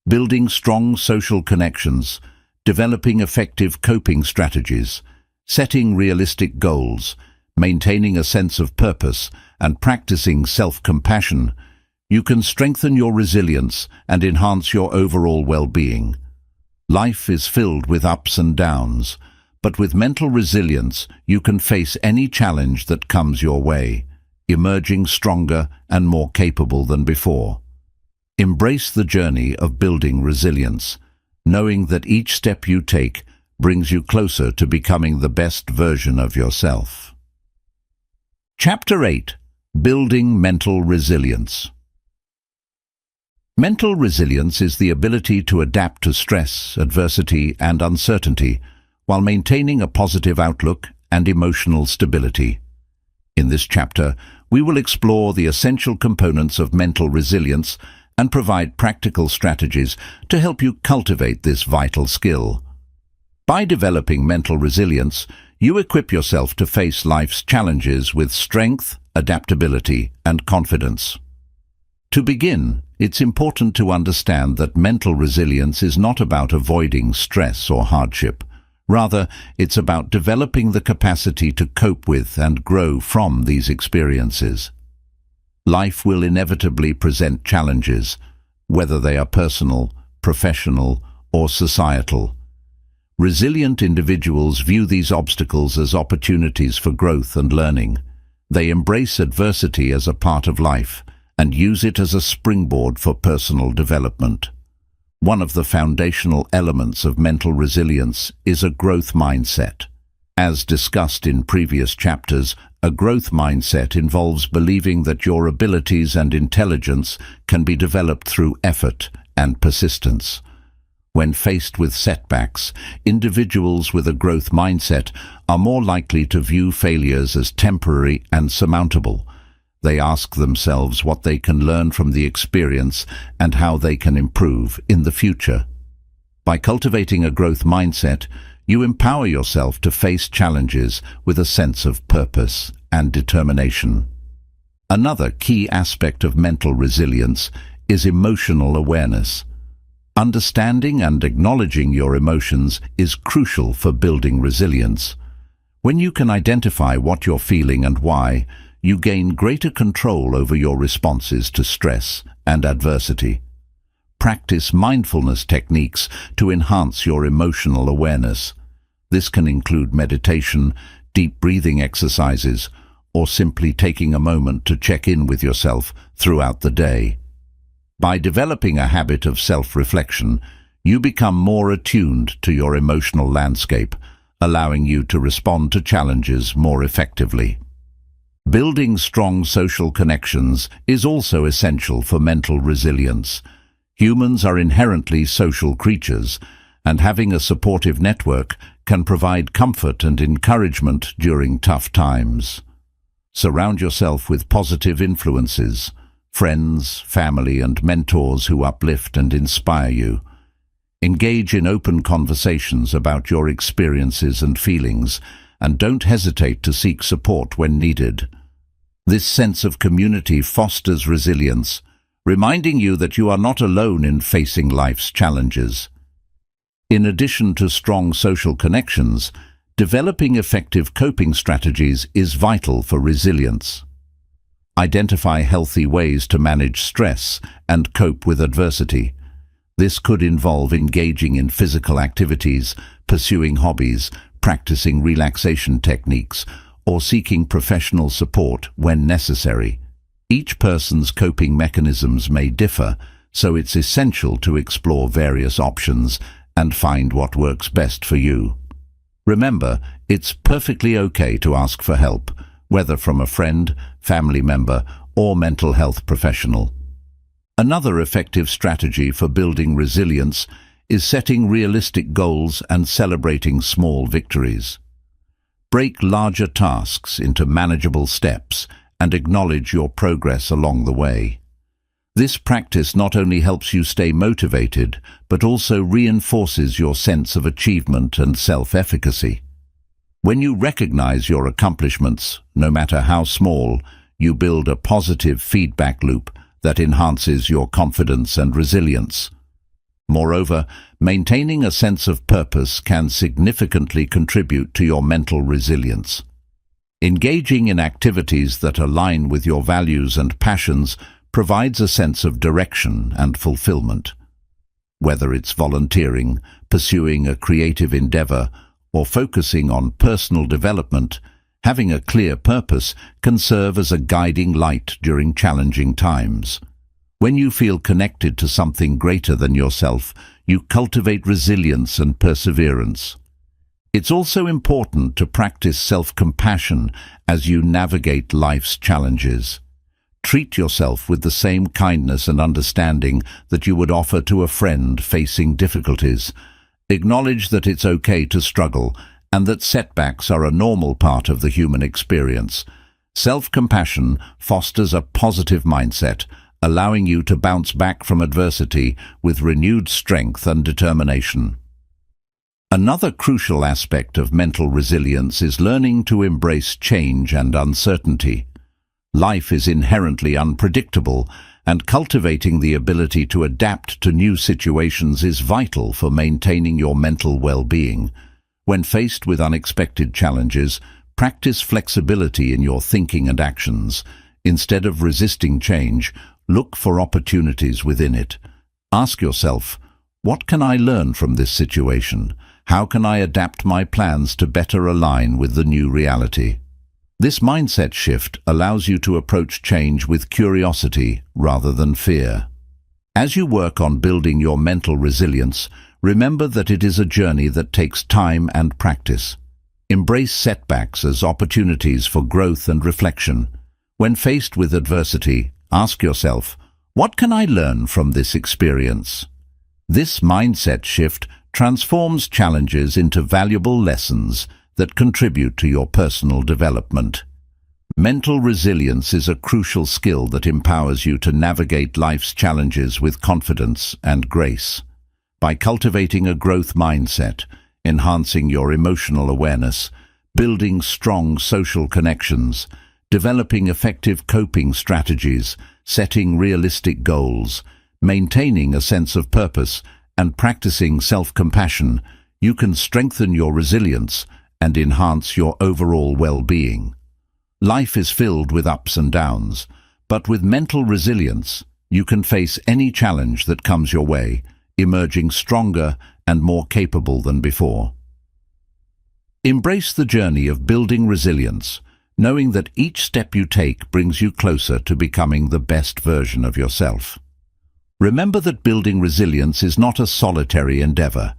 building strong social connections, developing effective coping strategies, setting realistic goals, maintaining a sense of purpose, and practicing self-compassion, you can strengthen your resilience and enhance your overall well-being. Life is filled with ups and downs, but with mental resilience, you can face any challenge that comes your way, emerging stronger and more capable than before. Embrace the journey of building resilience, knowing that each step you take brings you closer to becoming the best version of yourself. Chapter 8: Building Mental Resilience. Mental resilience is the ability to adapt to stress, adversity, and uncertainty while maintaining a positive outlook and emotional stability. In this chapter, we will explore the essential components of mental resilience and provide practical strategies to help you cultivate this vital skill. By developing mental resilience, you equip yourself to face life's challenges with strength, adaptability, and confidence. To begin, it's important to understand that mental resilience is not about avoiding stress or hardship. Rather, it's about developing the capacity to cope with and grow from these experiences. Life will inevitably present challenges, whether they are personal, professional, or societal. Resilient individuals view these obstacles as opportunities for growth and learning. They embrace adversity as a part of life and use it as a springboard for personal development. One of the foundational elements of mental resilience is a growth mindset. As discussed in previous chapters, a growth mindset involves believing that your abilities and intelligence can be developed through effort and persistence. When faced with setbacks, individuals with a growth mindset are more likely to view failures as temporary and surmountable. They ask themselves what they can learn from the experience and how they can improve in the future. By cultivating a growth mindset, you empower yourself to face challenges with a sense of purpose and determination. Another key aspect of mental resilience is emotional awareness. Understanding and acknowledging your emotions is crucial for building resilience. When you can identify what you're feeling and why, you gain greater control over your responses to stress and adversity. Practice mindfulness techniques to enhance your emotional awareness. This can include meditation, deep breathing exercises, or simply taking a moment to check in with yourself throughout the day. By developing a habit of self-reflection, you become more attuned to your emotional landscape, allowing you to respond to challenges more effectively. Building strong social connections is also essential for mental resilience. Humans are inherently social creatures, and having a supportive network can provide comfort and encouragement during tough times. Surround yourself with positive influences, friends, family, and mentors who uplift and inspire you. Engage in open conversations about your experiences and feelings, and don't hesitate to seek support when needed. This sense of community fosters resilience, reminding you that you are not alone in facing life's challenges. In addition to strong social connections, developing effective coping strategies is vital for resilience. Identify healthy ways to manage stress and cope with adversity. This could involve engaging in physical activities, pursuing hobbies, practicing relaxation techniques, or seeking professional support when necessary. Each person's coping mechanisms may differ, so it's essential to explore various options and find what works best for you. Remember, it's perfectly okay to ask for help, whether from a friend, family member, or mental health professional. Another effective strategy for building resilience is setting realistic goals and celebrating small victories. Break larger tasks into manageable steps and acknowledge your progress along the way. This practice not only helps you stay motivated, but also reinforces your sense of achievement and self-efficacy. When you recognize your accomplishments, no matter how small, you build a positive feedback loop that enhances your confidence and resilience. Moreover, maintaining a sense of purpose can significantly contribute to your mental resilience. Engaging in activities that align with your values and passions provides a sense of direction and fulfillment. Whether it's volunteering, pursuing a creative endeavor, or focusing on personal development, having a clear purpose can serve as a guiding light during challenging times. When you feel connected to something greater than yourself, you cultivate resilience and perseverance. It's also important to practice self-compassion as you navigate life's challenges. Treat yourself with the same kindness and understanding that you would offer to a friend facing difficulties. Acknowledge that it's okay to struggle and that setbacks are a normal part of the human experience. Self-compassion fosters a positive mindset, allowing you to bounce back from adversity with renewed strength and determination. Another crucial aspect of mental resilience is learning to embrace change and uncertainty. Life is inherently unpredictable, and cultivating the ability to adapt to new situations is vital for maintaining your mental well-being. When faced with unexpected challenges, practice flexibility in your thinking and actions. Instead of resisting change, look for opportunities within it. Ask yourself, what can I learn from this situation? How can I adapt my plans to better align with the new reality? This mindset shift allows you to approach change with curiosity rather than fear. As you work on building your mental resilience, remember that it is a journey that takes time and practice. Embrace setbacks as opportunities for growth and reflection. When faced with adversity, ask yourself, what can I learn from this experience? This mindset shift transforms challenges into valuable lessons that contribute to your personal development. Mental resilience is a crucial skill that empowers you to navigate life's challenges with confidence and grace. By cultivating a growth mindset, enhancing your emotional awareness, building strong social connections, developing effective coping strategies, setting realistic goals, maintaining a sense of purpose, and practicing self-compassion, you can strengthen your resilience and enhance your overall well-being. Life is filled with ups and downs, but with mental resilience, you can face any challenge that comes your way, emerging stronger and more capable than before. Embrace the journey of building resilience, knowing that each step you take brings you closer to becoming the best version of yourself. Remember that building resilience is not a solitary endeavor.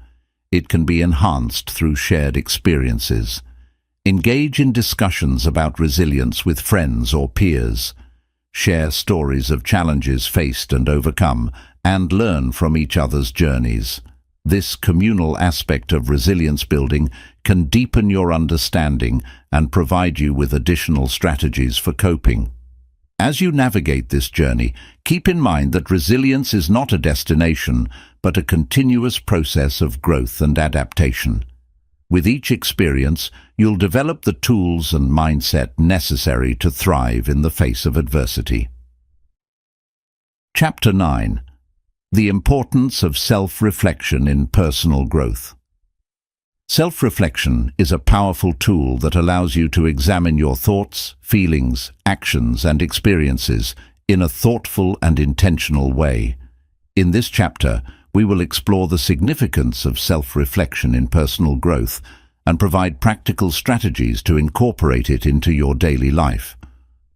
It can be enhanced through shared experiences. Engage in discussions about resilience with friends or peers. Share stories of challenges faced and overcome, and learn from each other's journeys. This communal aspect of resilience building can deepen your understanding and provide you with additional strategies for coping. As you navigate this journey, keep in mind that resilience is not a destination, but a continuous process of growth and adaptation. With each experience, you'll develop the tools and mindset necessary to thrive in the face of adversity. Chapter 9. The importance of self-reflection in personal growth. Self-reflection is a powerful tool that allows you to examine your thoughts, feelings, actions, and experiences in a thoughtful and intentional way. In this chapter, we will explore the significance of self-reflection in personal growth and provide practical strategies to incorporate it into your daily life.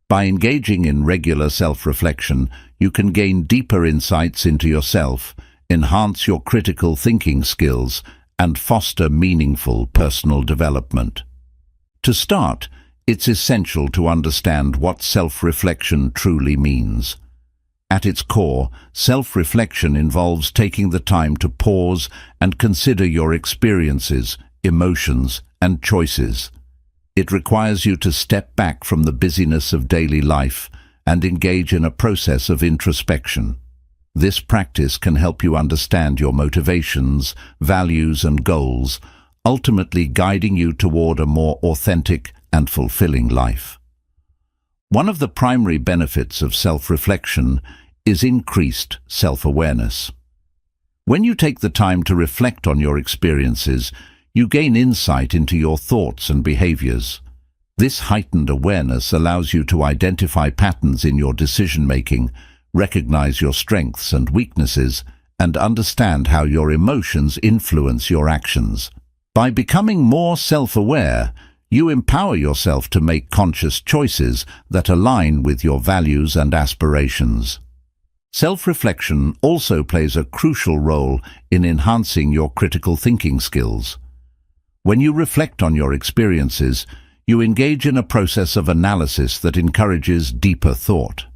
By engaging in regular self-reflection, you can gain deeper insights into yourself, enhance your critical thinking skills, and foster meaningful personal development. To start, it's essential to understand what self-reflection truly means. At its core, self-reflection involves taking the time to pause and consider your experiences, emotions, and choices. It requires you to step back from the busyness of daily life and engage in a process of introspection. This practice can help you understand your motivations, values, and goals, ultimately guiding you toward a more authentic and fulfilling life. One of the primary benefits of self-reflection is increased self-awareness. When you take the time to reflect on your experiences, you gain insight into your thoughts and behaviors. This heightened awareness allows you to identify patterns in your decision-making, recognize your strengths and weaknesses, and understand how your emotions influence your actions. By becoming more self-aware, you empower yourself to make conscious choices that align with your values and aspirations. Self-reflection also plays a crucial role in enhancing your critical thinking skills. When you reflect on your experiences, you engage in a process of analysis that encourages deeper thought.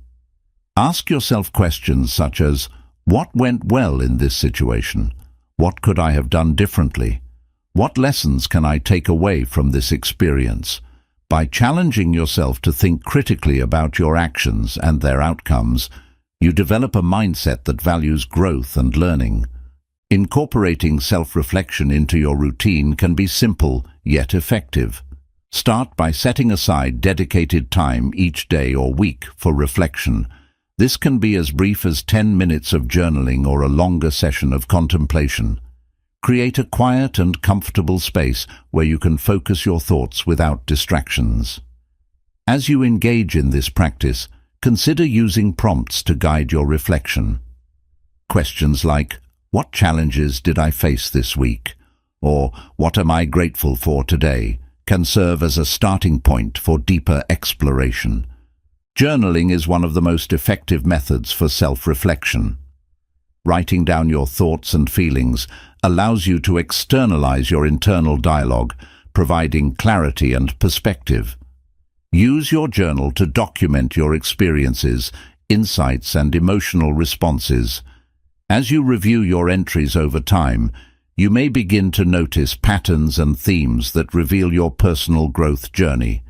Ask yourself questions such as, what went well in this situation? What could I have done differently? What lessons can I take away from this experience? By challenging yourself to think critically about your actions and their outcomes, you develop a mindset that values growth and learning. Incorporating self-reflection into your routine can be simple yet effective. Start by setting aside dedicated time each day or week for reflection. This can be as brief as 10 minutes of journaling or a longer session of contemplation. Create a quiet and comfortable space where you can focus your thoughts without distractions. As you engage in this practice, consider using prompts to guide your reflection. Questions like, what challenges did I face this week? Or, what am I grateful for today? Can serve as a starting point for deeper exploration. Journaling is one of the most effective methods for self-reflection. Writing down your thoughts and feelings allows you to externalize your internal dialogue, providing clarity and perspective. Use your journal to document your experiences, insights, and emotional responses. As you review your entries over time, you may begin to notice patterns and themes that reveal your personal growth journey.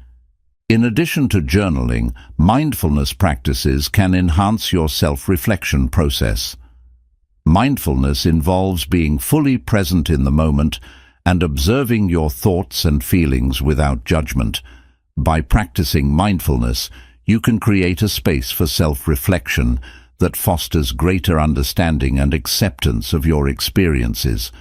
In addition to journaling, mindfulness practices can enhance your self-reflection process. Mindfulness involves being fully present in the moment and observing your thoughts and feelings without judgment. By practicing mindfulness, you can create a space for self-reflection that fosters greater understanding and acceptance of your experiences.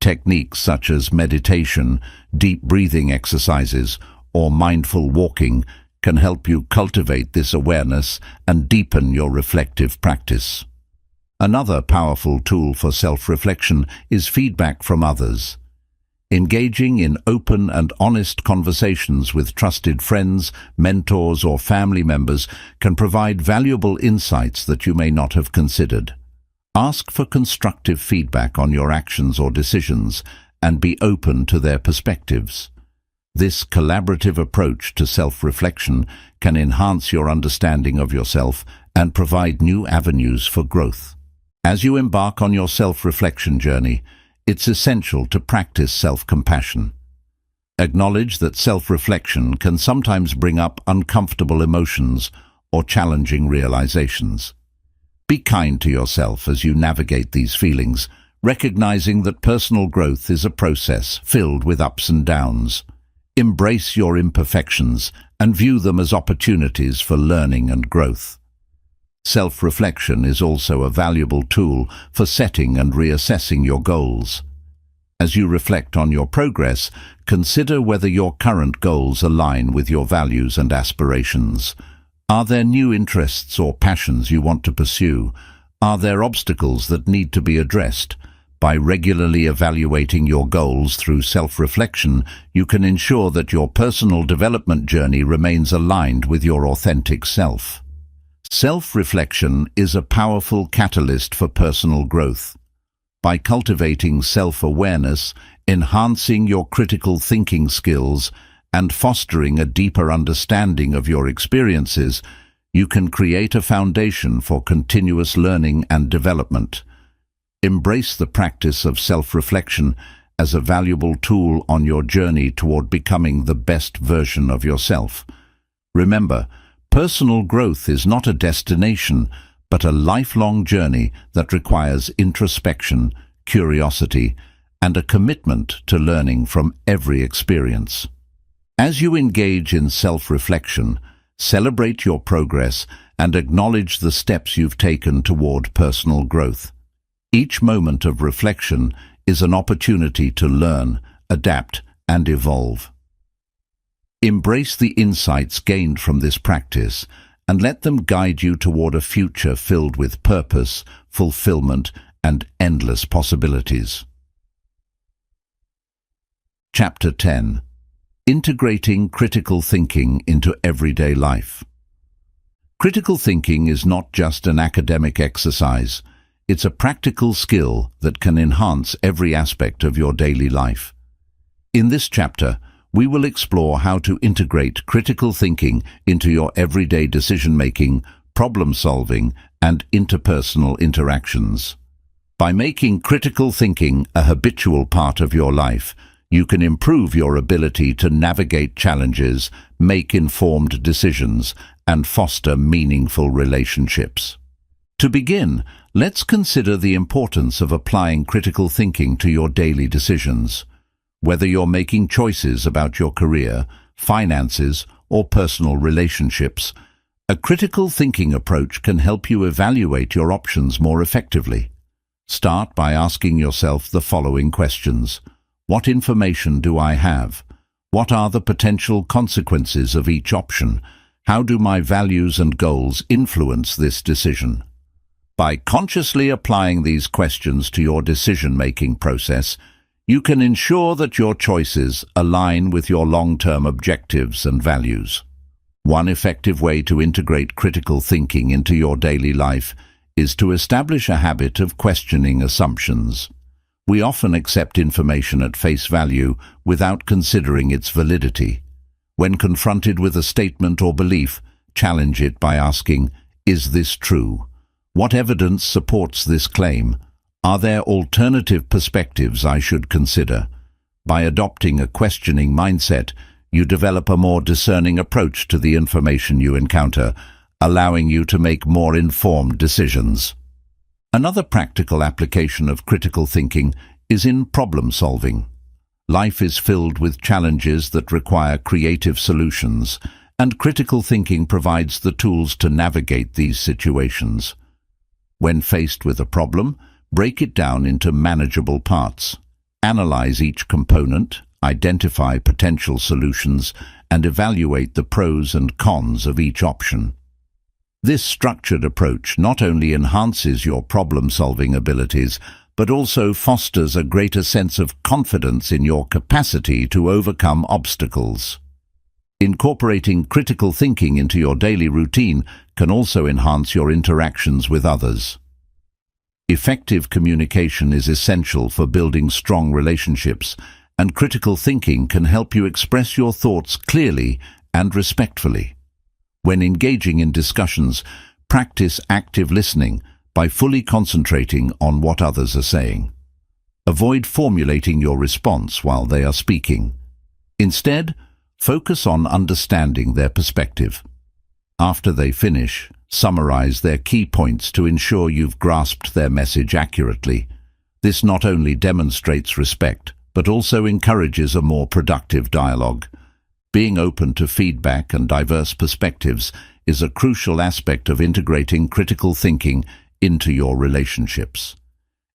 Techniques such as meditation, deep breathing exercises, or mindful walking can help you cultivate this awareness and deepen your reflective practice. Another powerful tool for self-reflection is feedback from others. Engaging in open and honest conversations with trusted friends, mentors, or family members can provide valuable insights that you may not have considered. Ask for constructive feedback on your actions or decisions and be open to their perspectives. This collaborative approach to self-reflection can enhance your understanding of yourself and provide new avenues for growth. As you embark on your self-reflection journey, it's essential to practice self-compassion. Acknowledge that self-reflection can sometimes bring up uncomfortable emotions or challenging realizations. Be kind to yourself as you navigate these feelings, recognizing that personal growth is a process filled with ups and downs. Embrace your imperfections and view them as opportunities for learning and growth. Self-reflection is also a valuable tool for setting and reassessing your goals. As you reflect on your progress, consider whether your current goals align with your values and aspirations. Are there new interests or passions you want to pursue? Are there obstacles that need to be addressed? By regularly evaluating your goals through self-reflection, you can ensure that your personal development journey remains aligned with your authentic self. Self-reflection is a powerful catalyst for personal growth. By cultivating self-awareness, enhancing your critical thinking skills, and fostering a deeper understanding of your experiences, you can create a foundation for continuous learning and development. Embrace the practice of self-reflection as a valuable tool on your journey toward becoming the best version of yourself. Remember, personal growth is not a destination, but a lifelong journey that requires introspection, curiosity, and a commitment to learning from every experience. As you engage in self-reflection, celebrate your progress and acknowledge the steps you've taken toward personal growth. Each moment of reflection is an opportunity to learn, adapt, and evolve. Embrace the insights gained from this practice and let them guide you toward a future filled with purpose, fulfillment, and endless possibilities. Chapter 10. Integrating critical thinking into everyday life. Critical thinking is not just an academic exercise. It's a practical skill that can enhance every aspect of your daily life. In this chapter, we will explore how to integrate critical thinking into your everyday decision-making, problem-solving, and interpersonal interactions. By making critical thinking a habitual part of your life, you can improve your ability to navigate challenges, make informed decisions, and foster meaningful relationships. To begin, let's consider the importance of applying critical thinking to your daily decisions. Whether you're making choices about your career, finances, or personal relationships, a critical thinking approach can help you evaluate your options more effectively. Start by asking yourself the following questions. What information do I have? What are the potential consequences of each option? How do my values and goals influence this decision? By consciously applying these questions to your decision-making process, you can ensure that your choices align with your long-term objectives and values. One effective way to integrate critical thinking into your daily life is to establish a habit of questioning assumptions. We often accept information at face value without considering its validity. When confronted with a statement or belief, challenge it by asking, "Is this true? What evidence supports this claim? Are there alternative perspectives I should consider?" By adopting a questioning mindset, you develop a more discerning approach to the information you encounter, allowing you to make more informed decisions. Another practical application of critical thinking is in problem solving. Life is filled with challenges that require creative solutions, and critical thinking provides the tools to navigate these situations. When faced with a problem, break it down into manageable parts. Analyze each component, identify potential solutions, and evaluate the pros and cons of each option. This structured approach not only enhances your problem-solving abilities, but also fosters a greater sense of confidence in your capacity to overcome obstacles. Incorporating critical thinking into your daily routine can also enhance your interactions with others. Effective communication is essential for building strong relationships, and critical thinking can help you express your thoughts clearly and respectfully. When engaging in discussions, practice active listening by fully concentrating on what others are saying. Avoid formulating your response while they are speaking. Instead, focus on understanding their perspective. After they finish, summarize their key points to ensure you've grasped their message accurately. This not only demonstrates respect, but also encourages a more productive dialogue. Being open to feedback and diverse perspectives is a crucial aspect of integrating critical thinking into your relationships.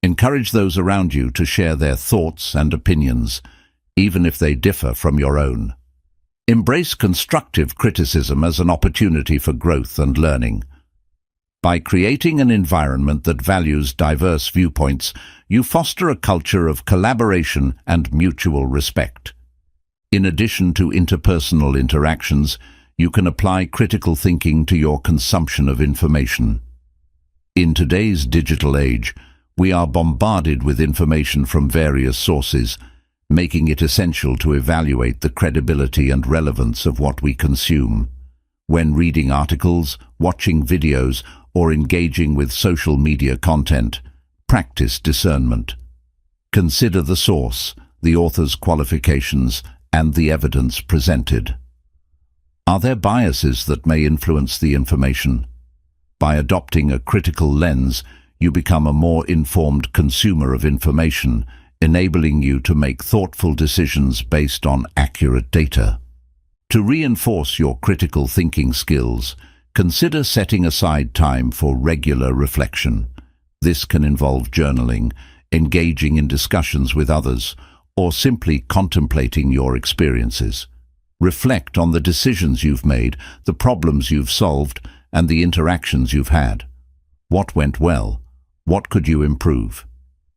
Encourage those around you to share their thoughts and opinions, even if they differ from your own. Embrace constructive criticism as an opportunity for growth and learning. By creating an environment that values diverse viewpoints, you foster a culture of collaboration and mutual respect. In addition to interpersonal interactions, you can apply critical thinking to your consumption of information. In today's digital age, we are bombarded with information from various sources, making it essential to evaluate the credibility and relevance of what we consume. When reading articles, watching videos, or engaging with social media content, practice discernment. Consider the source, the author's qualifications, and the evidence presented. Are there biases that may influence the information? By adopting a critical lens, you become a more informed consumer of information, enabling you to make thoughtful decisions based on accurate data. To reinforce your critical thinking skills, consider setting aside time for regular reflection. This can involve journaling, engaging in discussions with others, or simply contemplating your experiences. Reflect on the decisions you've made, the problems you've solved, and the interactions you've had. What went well? What could you improve?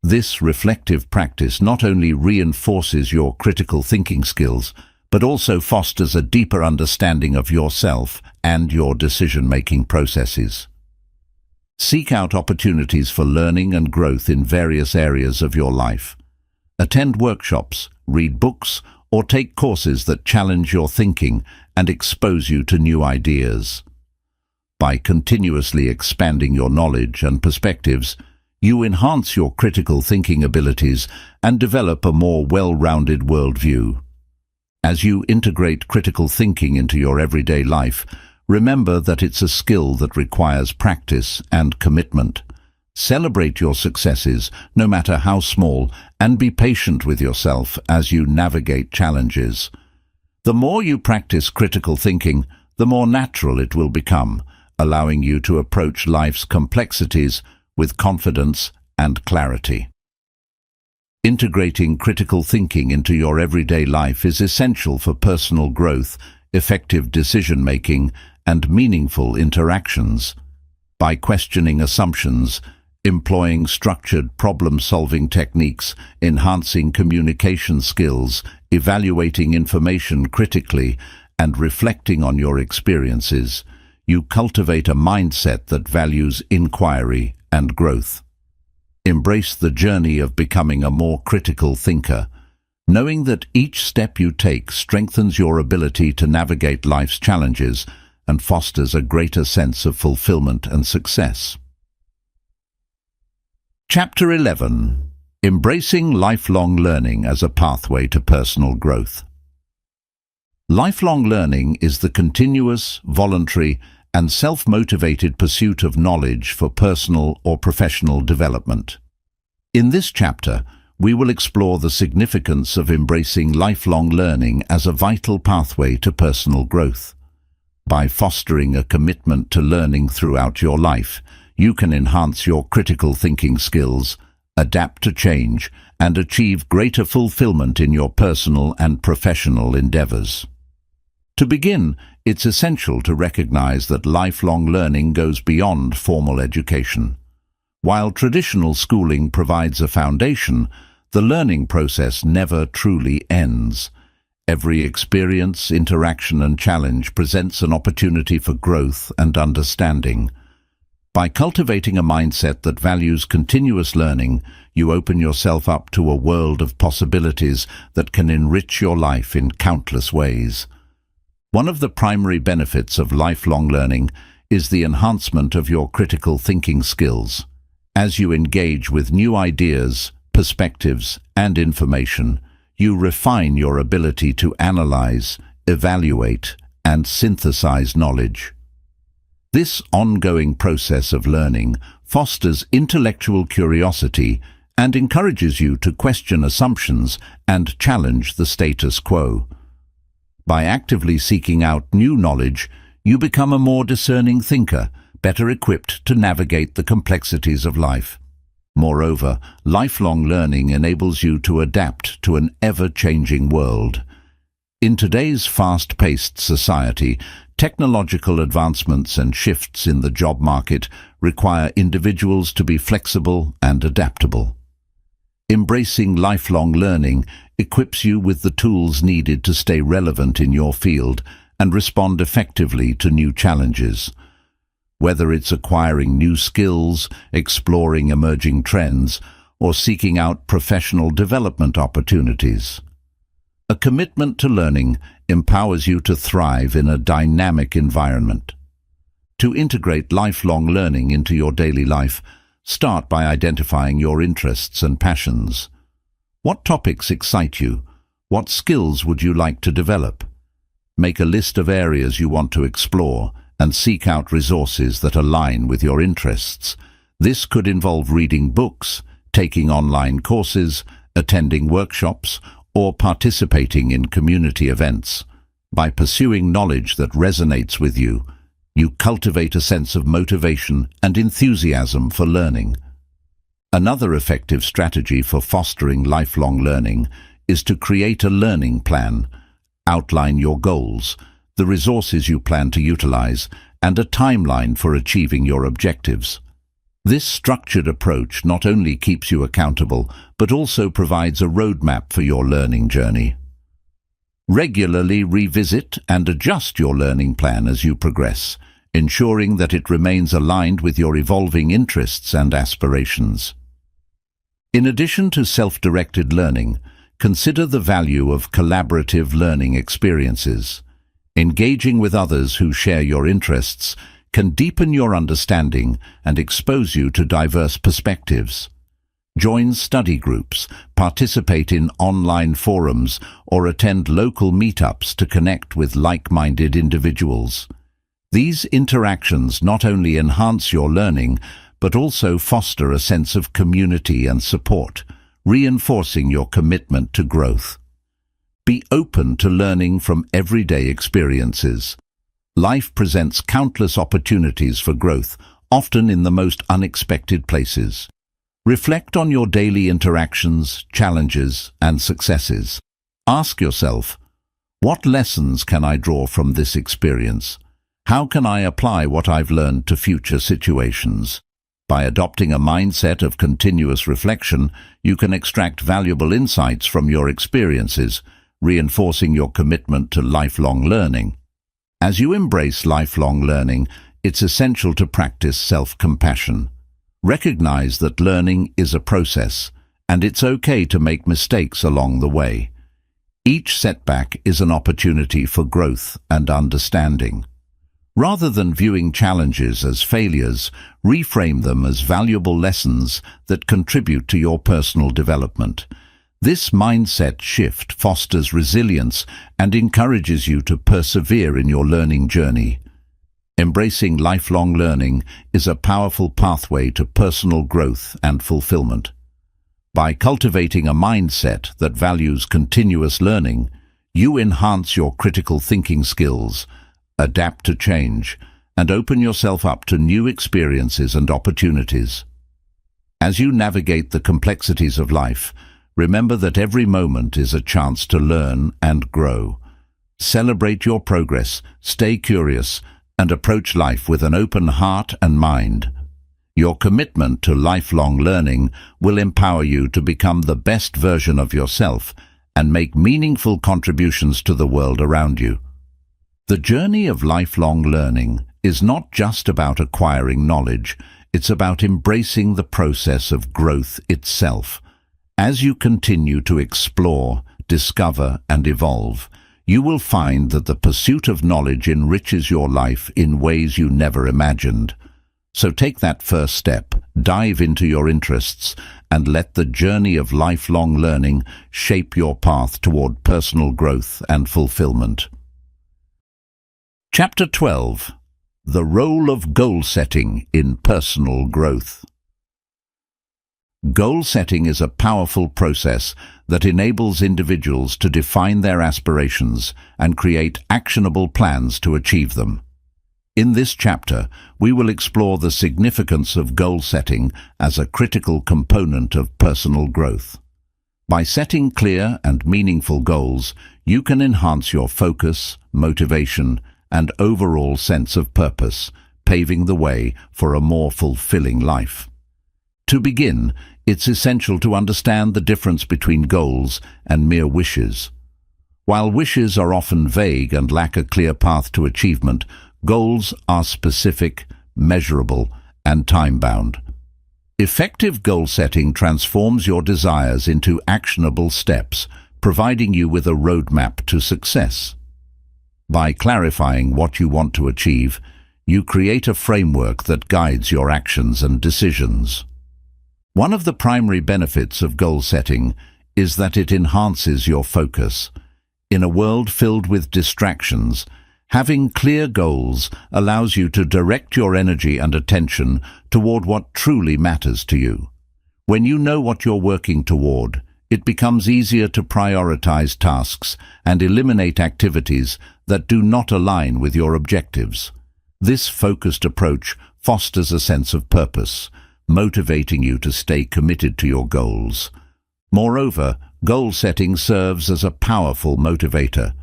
This reflective practice not only reinforces your critical thinking skills, but also fosters a deeper understanding of yourself and your decision-making processes. Seek out opportunities for learning and growth in various areas of your life. Attend workshops, read books, or take courses that challenge your thinking and expose you to new ideas. By continuously expanding your knowledge and perspectives, you enhance your critical thinking abilities and develop a more well-rounded worldview. As you integrate critical thinking into your everyday life, remember that it's a skill that requires practice and commitment. Celebrate your successes, no matter how small, and be patient with yourself as you navigate challenges. The more you practice critical thinking, the more natural it will become, allowing you to approach life's complexities with confidence and clarity. Integrating critical thinking into your everyday life is essential for personal growth, effective decision-making, and meaningful interactions. By questioning assumptions, employing structured problem-solving techniques, enhancing communication skills, evaluating information critically, and reflecting on your experiences, you cultivate a mindset that values inquiry and growth. Embrace the journey of becoming a more critical thinker, knowing that each step you take strengthens your ability to navigate life's challenges and fosters a greater sense of fulfillment and success. Chapter 11. Embracing lifelong learning as a pathway to personal growth. Lifelong learning is the continuous, voluntary, and self-motivated pursuit of knowledge for personal or professional development. In this chapter, we will explore the significance of embracing lifelong learning as a vital pathway to personal growth. By fostering a commitment to learning throughout your life, you can enhance your critical thinking skills, adapt to change, and achieve greater fulfillment in your personal and professional endeavors. To begin, it's essential to recognize that lifelong learning goes beyond formal education. While traditional schooling provides a foundation, the learning process never truly ends. Every experience, interaction, and challenge presents an opportunity for growth and understanding. By cultivating a mindset that values continuous learning, you open yourself up to a world of possibilities that can enrich your life in countless ways. One of the primary benefits of lifelong learning is the enhancement of your critical thinking skills. As you engage with new ideas, perspectives, and information, you refine your ability to analyze, evaluate, and synthesize knowledge. This ongoing process of learning fosters intellectual curiosity and encourages you to question assumptions and challenge the status quo. By actively seeking out new knowledge, you become a more discerning thinker, better equipped to navigate the complexities of life. Moreover, lifelong learning enables you to adapt to an ever-changing world. In today's fast-paced society, technological advancements and shifts in the job market require individuals to be flexible and adaptable. Embracing lifelong learning equips you with the tools needed to stay relevant in your field and respond effectively to new challenges. Whether it's acquiring new skills, exploring emerging trends, or seeking out professional development opportunities. A commitment to learning empowers you to thrive in a dynamic environment. To integrate lifelong learning into your daily life, start by identifying your interests and passions. What topics excite you? What skills would you like to develop? Make a list of areas you want to explore and seek out resources that align with your interests. This could involve reading books, taking online courses, attending workshops, or participating in community events. By pursuing knowledge that resonates with you, you cultivate a sense of motivation and enthusiasm for learning. Another effective strategy for fostering lifelong learning is to create a learning plan. Outline your goals, the resources you plan to utilize, and a timeline for achieving your objectives. This structured approach not only keeps you accountable, but also provides a roadmap for your learning journey. Regularly revisit and adjust your learning plan as you progress, ensuring that it remains aligned with your evolving interests and aspirations. In addition to self-directed learning, consider the value of collaborative learning experiences. Engaging with others who share your interests can deepen your understanding and expose you to diverse perspectives. Join study groups, participate in online forums, or attend local meetups to connect with like-minded individuals. These interactions not only enhance your learning, but also foster a sense of community and support, reinforcing your commitment to growth. Be open to learning from everyday experiences. Life presents countless opportunities for growth, often in the most unexpected places. Reflect on your daily interactions, challenges, and successes. Ask yourself, what lessons can I draw from this experience? How can I apply what I've learned to future situations? By adopting a mindset of continuous reflection, you can extract valuable insights from your experiences, reinforcing your commitment to lifelong learning. As you embrace lifelong learning, it's essential to practice self-compassion. Recognize that learning is a process, and it's okay to make mistakes along the way. Each setback is an opportunity for growth and understanding. Rather than viewing challenges as failures, reframe them as valuable lessons that contribute to your personal development. This mindset shift fosters resilience and encourages you to persevere in your learning journey. Embracing lifelong learning is a powerful pathway to personal growth and fulfillment. By cultivating a mindset that values continuous learning, you enhance your critical thinking skills, adapt to change, and open yourself up to new experiences and opportunities. As you navigate the complexities of life, remember that every moment is a chance to learn and grow. Celebrate your progress, stay curious, and approach life with an open heart and mind. Your commitment to lifelong learning will empower you to become the best version of yourself and make meaningful contributions to the world around you. The journey of lifelong learning is not just about acquiring knowledge, it's about embracing the process of growth itself. As you continue to explore, discover, and evolve, you will find that the pursuit of knowledge enriches your life in ways you never imagined. So take that first step, dive into your interests, and let the journey of lifelong learning shape your path toward personal growth and fulfillment. Chapter 12. The Role of Goal Setting in Personal Growth. Goal setting is a powerful process that enables individuals to define their aspirations and create actionable plans to achieve them. In this chapter, we will explore the significance of goal setting as a critical component of personal growth. By setting clear and meaningful goals, you can enhance your focus, motivation, and overall sense of purpose, paving the way for a more fulfilling life. To begin, it's essential to understand the difference between goals and mere wishes. While wishes are often vague and lack a clear path to achievement, goals are specific, measurable, and time-bound. Effective goal setting transforms your desires into actionable steps, providing you with a roadmap to success. By clarifying what you want to achieve, you create a framework that guides your actions and decisions. One of the primary benefits of goal setting is that it enhances your focus. In a world filled with distractions, having clear goals allows you to direct your energy and attention toward what truly matters to you. When you know what you're working toward, it becomes easier to prioritize tasks and eliminate activities that do not align with your objectives. This focused approach fosters a sense of purpose, motivating you to stay committed to your goals. Moreover, goal setting serves as a powerful motivator.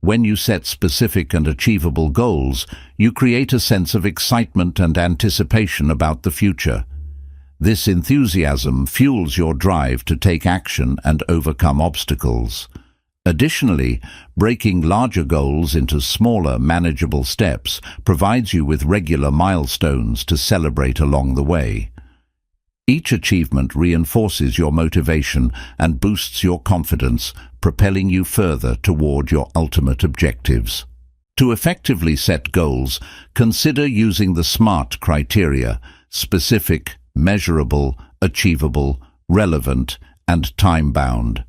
When you set specific and achievable goals, you create a sense of excitement and anticipation about the future. This enthusiasm fuels your drive to take action and overcome obstacles. Additionally, breaking larger goals into smaller, manageable steps provides you with regular milestones to celebrate along the way. Each achievement reinforces your motivation and boosts your confidence, propelling you further toward your ultimate objectives. To effectively set goals, consider using the SMART criteria: specific, measurable, achievable, relevant, and time-bound.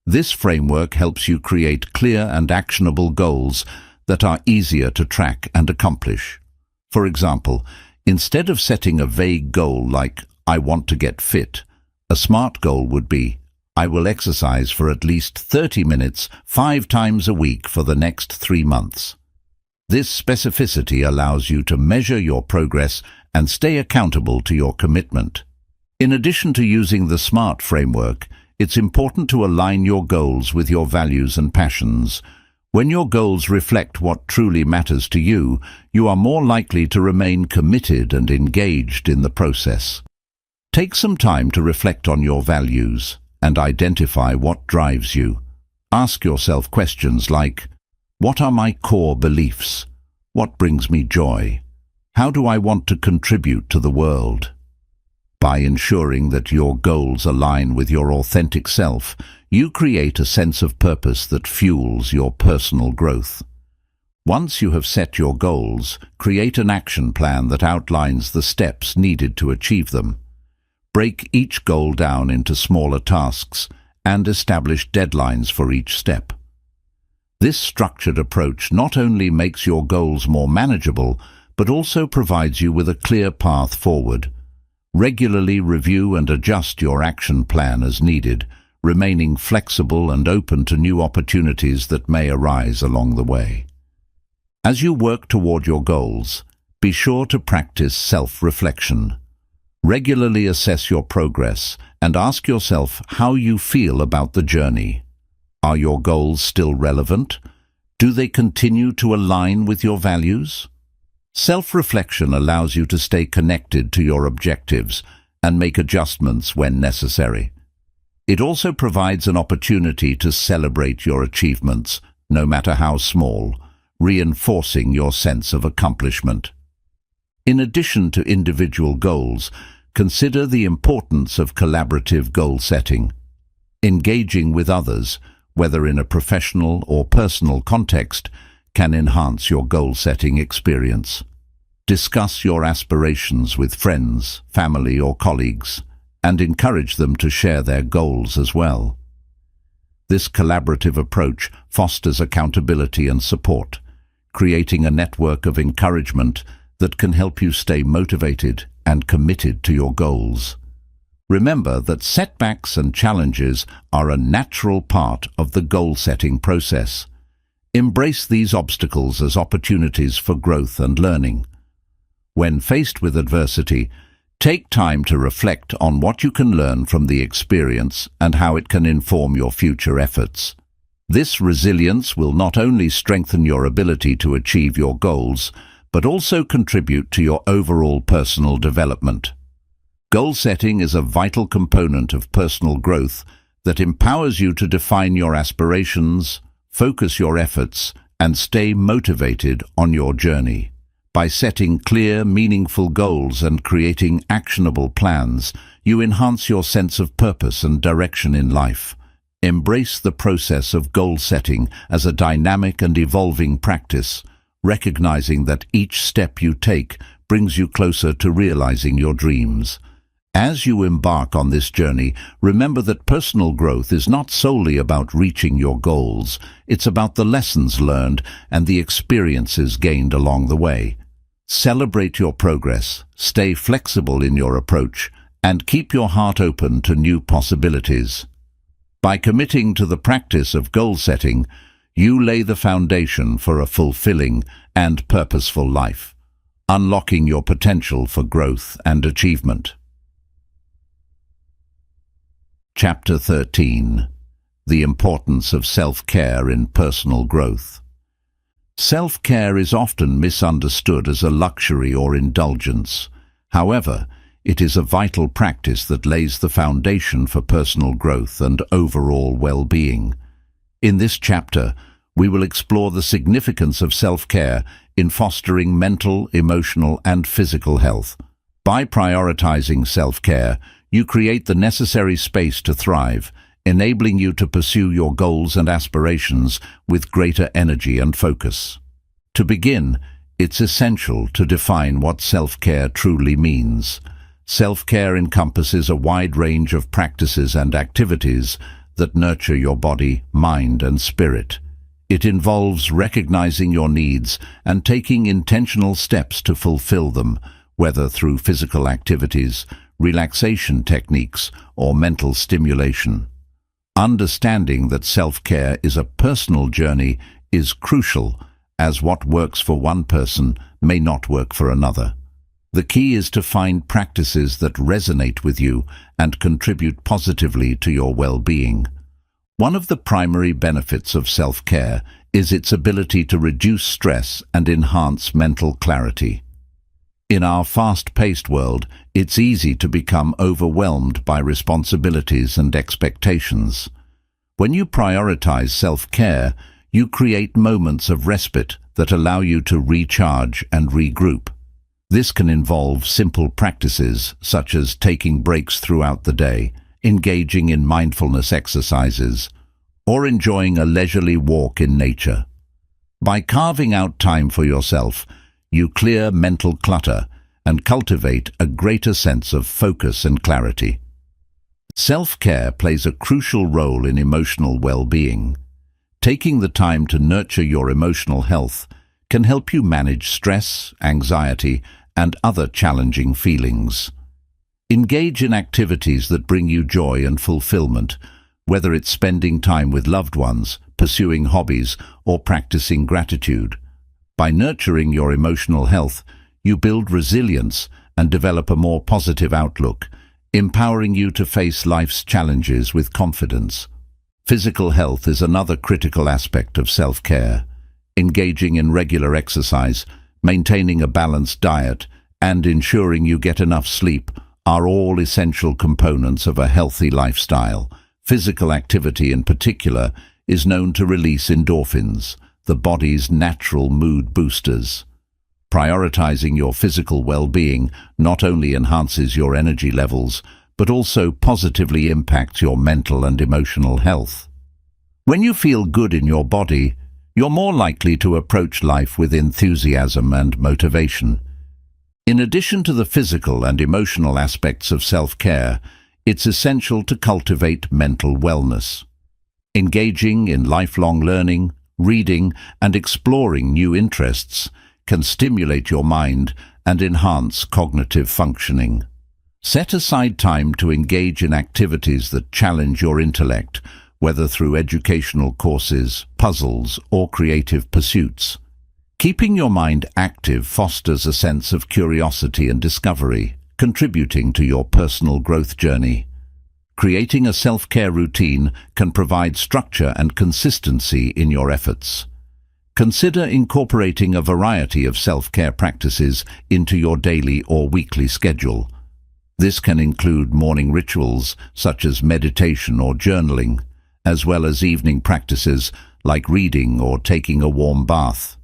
This framework helps you create clear and actionable goals that are easier to track and accomplish. For example, instead of setting a vague goal like, "I want to get fit," a SMART goal would be, "I will exercise for at least 30 minutes 5 times a week for the next 3 months." This specificity allows you to measure your progress and stay accountable to your commitment. In addition to using the SMART framework, it's important to align your goals with your values and passions. When your goals reflect what truly matters to you, you are more likely to remain committed and engaged in the process. Take some time to reflect on your values and identify what drives you. Ask yourself questions like, what are my core beliefs? What brings me joy? How do I want to contribute to the world? By ensuring that your goals align with your authentic self, you create a sense of purpose that fuels your personal growth. Once you have set your goals, create an action plan that outlines the steps needed to achieve them. Break each goal down into smaller tasks and establish deadlines for each step. This structured approach not only makes your goals more manageable, but also provides you with a clear path forward. Regularly review and adjust your action plan as needed, remaining flexible and open to new opportunities that may arise along the way. As you work toward your goals, be sure to practice self-reflection. Regularly assess your progress and ask yourself how you feel about the journey. Are your goals still relevant? Do they continue to align with your values? Self-reflection allows you to stay connected to your objectives and make adjustments when necessary. It also provides an opportunity to celebrate your achievements, no matter how small, reinforcing your sense of accomplishment. In addition to individual goals, consider the importance of collaborative goal setting. Engaging with others, whether in a professional or personal context, can enhance your goal-setting experience. Discuss your aspirations with friends, family, or colleagues, and encourage them to share their goals as well. This collaborative approach fosters accountability and support, creating a network of encouragement that can help you stay motivated and committed to your goals. Remember that setbacks and challenges are a natural part of the goal-setting process. Embrace these obstacles as opportunities for growth and learning. When faced with adversity, take time to reflect on what you can learn from the experience and how it can inform your future efforts. This resilience will not only strengthen your ability to achieve your goals, but also contribute to your overall personal development. Goal setting is a vital component of personal growth that empowers you to define your aspirations, focus your efforts, and stay motivated on your journey. By setting clear, meaningful goals and creating actionable plans, you enhance your sense of purpose and direction in life. Embrace the process of goal setting as a dynamic and evolving practice, recognizing that each step you take brings you closer to realizing your dreams. As you embark on this journey, remember that personal growth is not solely about reaching your goals. It's about the lessons learned and the experiences gained along the way. Celebrate your progress, stay flexible in your approach, and keep your heart open to new possibilities. By committing to the practice of goal setting, you lay the foundation for a fulfilling and purposeful life, unlocking your potential for growth and achievement. Chapter 13. The Importance of Self-Care in Personal Growth. Self-care is often misunderstood as a luxury or indulgence. However, it is a vital practice that lays the foundation for personal growth and overall well-being. In this chapter, we will explore the significance of self-care in fostering mental, emotional, and physical health. By prioritizing self-care, you create the necessary space to thrive, enabling you to pursue your goals and aspirations with greater energy and focus. To begin, it's essential to define what self-care truly means. Self-care encompasses a wide range of practices and activities that nurture your body, mind, and spirit. It involves recognizing your needs and taking intentional steps to fulfill them, whether through physical activities, relaxation techniques, or mental stimulation. Understanding that self-care is a personal journey is crucial, as what works for one person may not work for another. The key is to find practices that resonate with you and contribute positively to your well-being. One of the primary benefits of self-care is its ability to reduce stress and enhance mental clarity. In our fast-paced world, it's easy to become overwhelmed by responsibilities and expectations. When you prioritize self-care, you create moments of respite that allow you to recharge and regroup. This can involve simple practices such as taking breaks throughout the day, engaging in mindfulness exercises, or enjoying a leisurely walk in nature. By carving out time for yourself, you clear mental clutter and cultivate a greater sense of focus and clarity. Self-care plays a crucial role in emotional well-being. Taking the time to nurture your emotional health can help you manage stress, anxiety, and other challenging feelings. Engage in activities that bring you joy and fulfillment, whether it's spending time with loved ones, pursuing hobbies, or practicing gratitude. By nurturing your emotional health, you build resilience and develop a more positive outlook, empowering you to face life's challenges with confidence. Physical health is another critical aspect of self-care. Engaging in regular exercise, maintaining a balanced diet, and ensuring you get enough sleep are all essential components of a healthy lifestyle. Physical activity in particular is known to release endorphins, the body's natural mood boosters. Prioritizing your physical well-being not only enhances your energy levels, but also positively impacts your mental and emotional health. When you feel good in your body, you're more likely to approach life with enthusiasm and motivation. In addition to the physical and emotional aspects of self-care, it's essential to cultivate mental wellness. Engaging in lifelong learning, reading, and exploring new interests can stimulate your mind and enhance cognitive functioning. Set aside time to engage in activities that challenge your intellect, whether through educational courses, puzzles, or creative pursuits. Keeping your mind active fosters a sense of curiosity and discovery, contributing to your personal growth journey. Creating a self-care routine can provide structure and consistency in your efforts. Consider incorporating a variety of self-care practices into your daily or weekly schedule. This can include morning rituals such as meditation or journaling, as well as evening practices like reading or taking a warm bath.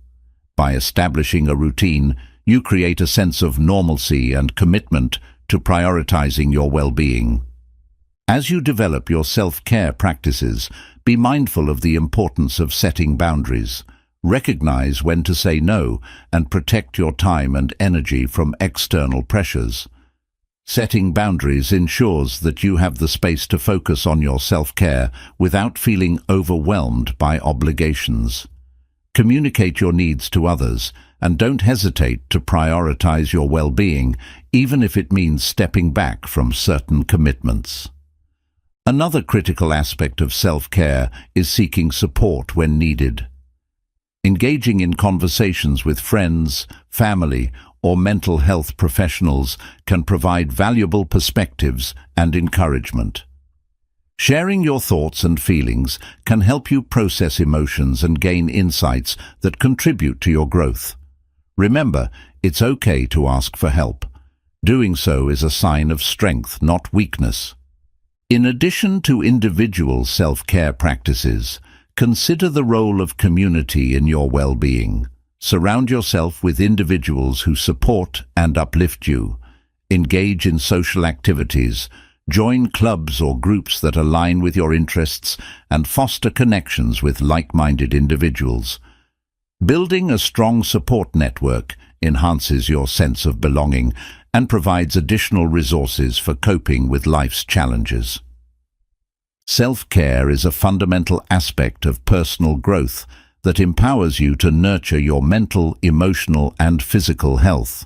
By establishing a routine, you create a sense of normalcy and commitment to prioritizing your well-being. As you develop your self-care practices, be mindful of the importance of setting boundaries. Recognize when to say no and protect your time and energy from external pressures. Setting boundaries ensures that you have the space to focus on your self-care without feeling overwhelmed by obligations. Communicate your needs to others and don't hesitate to prioritize your well-being, even if it means stepping back from certain commitments. Another critical aspect of self-care is seeking support when needed. Engaging in conversations with friends, family, or mental health professionals can provide valuable perspectives and encouragement. Sharing your thoughts and feelings can help you process emotions and gain insights that contribute to your growth. Remember, it's okay to ask for help. Doing so is a sign of strength, not weakness. In addition to individual self-care practices, consider the role of community in your well-being. Surround yourself with individuals who support and uplift you. Engage in social activities. Join clubs or groups that align with your interests and foster connections with like-minded individuals. Building a strong support network enhances your sense of belonging and provides additional resources for coping with life's challenges. Self-care is a fundamental aspect of personal growth that empowers you to nurture your mental, emotional, and physical health.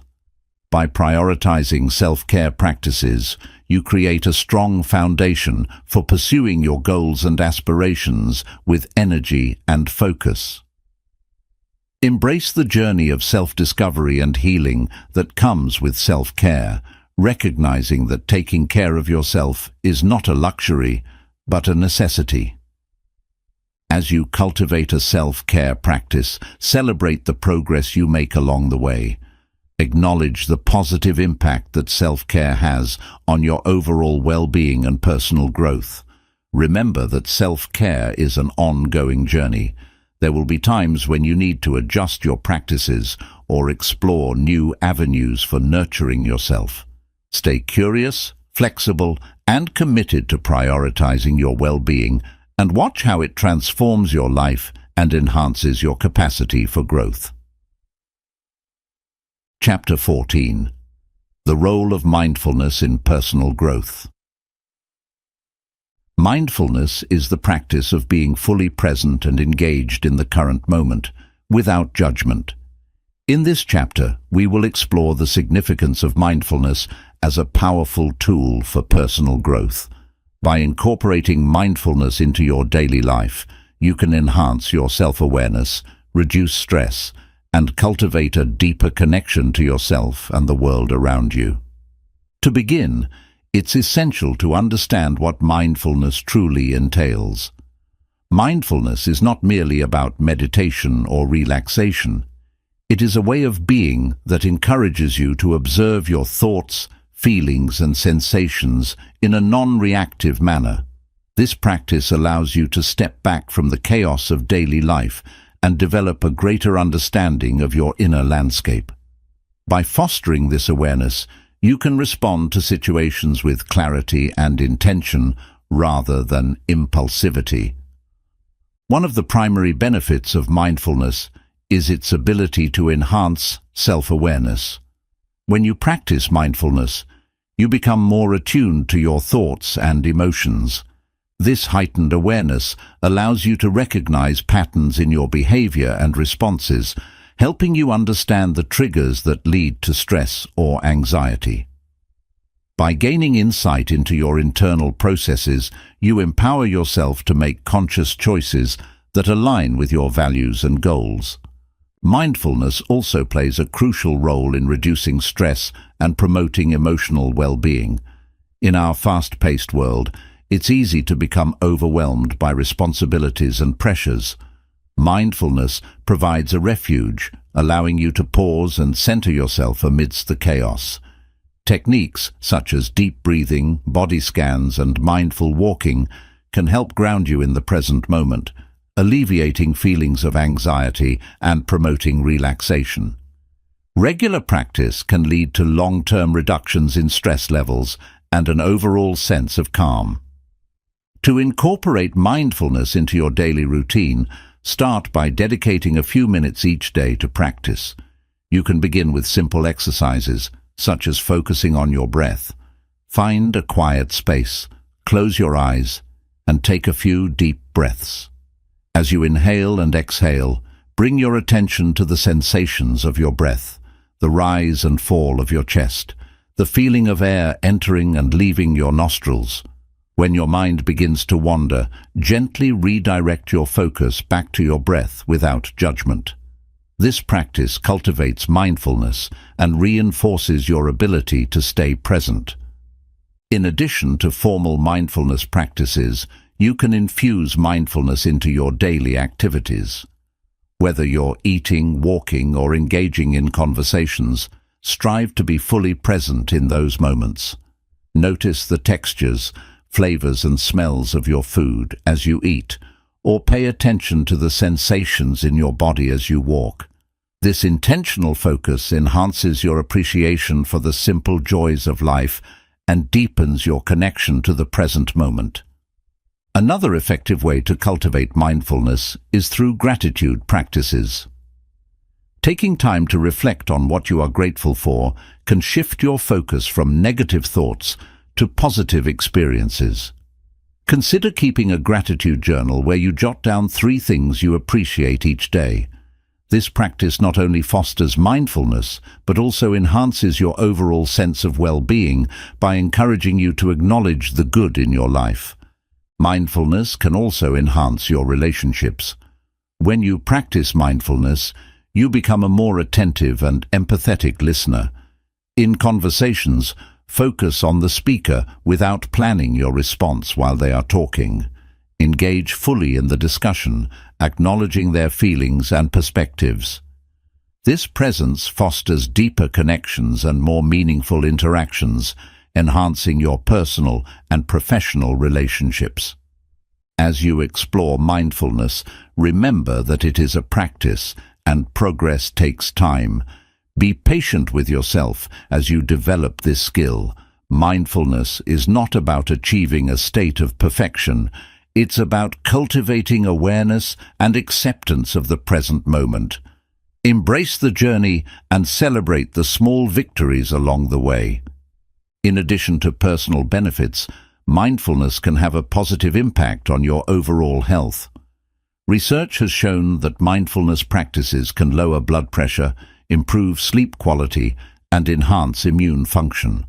By prioritizing self-care practices, you create a strong foundation for pursuing your goals and aspirations with energy and focus. Embrace the journey of self-discovery and healing that comes with self-care, recognizing that taking care of yourself is not a luxury, but a necessity. As you cultivate a self-care practice, celebrate the progress you make along the way. Acknowledge the positive impact that self-care has on your overall well-being and personal growth. Remember that self-care is an ongoing journey. There will be times when you need to adjust your practices or explore new avenues for nurturing yourself. Stay curious, flexible, and committed to prioritizing your well-being, and watch how it transforms your life and enhances your capacity for growth. Chapter 14. The Role of Mindfulness in Personal Growth. Mindfulness is the practice of being fully present and engaged in the current moment, without judgment. In this chapter, we will explore the significance of mindfulness as a powerful tool for personal growth. By incorporating mindfulness into your daily life, you can enhance your self-awareness, reduce stress, and cultivate a deeper connection to yourself and the world around you. To begin, it's essential to understand what mindfulness truly entails. Mindfulness is not merely about meditation or relaxation. It is a way of being that encourages you to observe your thoughts, feelings, and sensations in a non-reactive manner. This practice allows you to step back from the chaos of daily life and develop a greater understanding of your inner landscape. By fostering this awareness, you can respond to situations with clarity and intention rather than impulsivity. One of the primary benefits of mindfulness is its ability to enhance self-awareness. When you practice mindfulness, you become more attuned to your thoughts and emotions. This heightened awareness allows you to recognize patterns in your behavior and responses, helping you understand the triggers that lead to stress or anxiety. By gaining insight into your internal processes, you empower yourself to make conscious choices that align with your values and goals. Mindfulness also plays a crucial role in reducing stress and promoting emotional well-being. In our fast-paced world, it's easy to become overwhelmed by responsibilities and pressures. Mindfulness provides a refuge, allowing you to pause and center yourself amidst the chaos. Techniques such as deep breathing, body scans, and mindful walking can help ground you in the present moment, alleviating feelings of anxiety and promoting relaxation. Regular practice can lead to long-term reductions in stress levels and an overall sense of calm. To incorporate mindfulness into your daily routine, start by dedicating a few minutes each day to practice. You can begin with simple exercises, such as focusing on your breath. Find a quiet space, close your eyes, and take a few deep breaths. As you inhale and exhale, bring your attention to the sensations of your breath, the rise and fall of your chest, the feeling of air entering and leaving your nostrils. When your mind begins to wander, gently redirect your focus back to your breath without judgment. This practice cultivates mindfulness and reinforces your ability to stay present. In addition to formal mindfulness practices, you can infuse mindfulness into your daily activities. Whether you're eating, walking, or engaging in conversations, strive to be fully present in those moments. Notice the textures, flavors, and smells of your food as you eat, or pay attention to the sensations in your body as you walk. This intentional focus enhances your appreciation for the simple joys of life and deepens your connection to the present moment. Another effective way to cultivate mindfulness is through gratitude practices. Taking time to reflect on what you are grateful for can shift your focus from negative thoughts to positive experiences. Consider keeping a gratitude journal where you jot down 3 things you appreciate each day. This practice not only fosters mindfulness, but also enhances your overall sense of well-being by encouraging you to acknowledge the good in your life. Mindfulness can also enhance your relationships. When you practice mindfulness, you become a more attentive and empathetic listener. In conversations, focus on the speaker without planning your response while they are talking. Engage fully in the discussion, acknowledging their feelings and perspectives. This presence fosters deeper connections and more meaningful interactions, enhancing your personal and professional relationships. As you explore mindfulness, remember that it is a practice and progress takes time. Be patient with yourself as you develop this skill. Mindfulness is not about achieving a state of perfection. It's about cultivating awareness and acceptance of the present moment. Embrace the journey and celebrate the small victories along the way. In addition to personal benefits, mindfulness can have a positive impact on your overall health. Research has shown that mindfulness practices can lower blood pressure, improve sleep quality, and enhance immune function.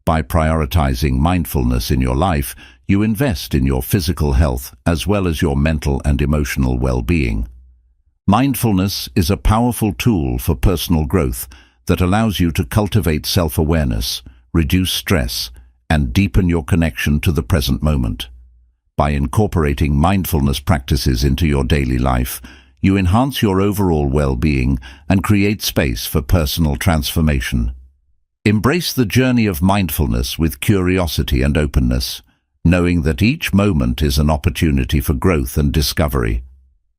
By prioritizing mindfulness in your life, you invest in your physical health as well as your mental and emotional well-being. Mindfulness is a powerful tool for personal growth that allows you to cultivate self-awareness, reduce stress, and deepen your connection to the present moment. By incorporating mindfulness practices into your daily life, you enhance your overall well-being and create space for personal transformation. Embrace the journey of mindfulness with curiosity and openness, knowing that each moment is an opportunity for growth and discovery.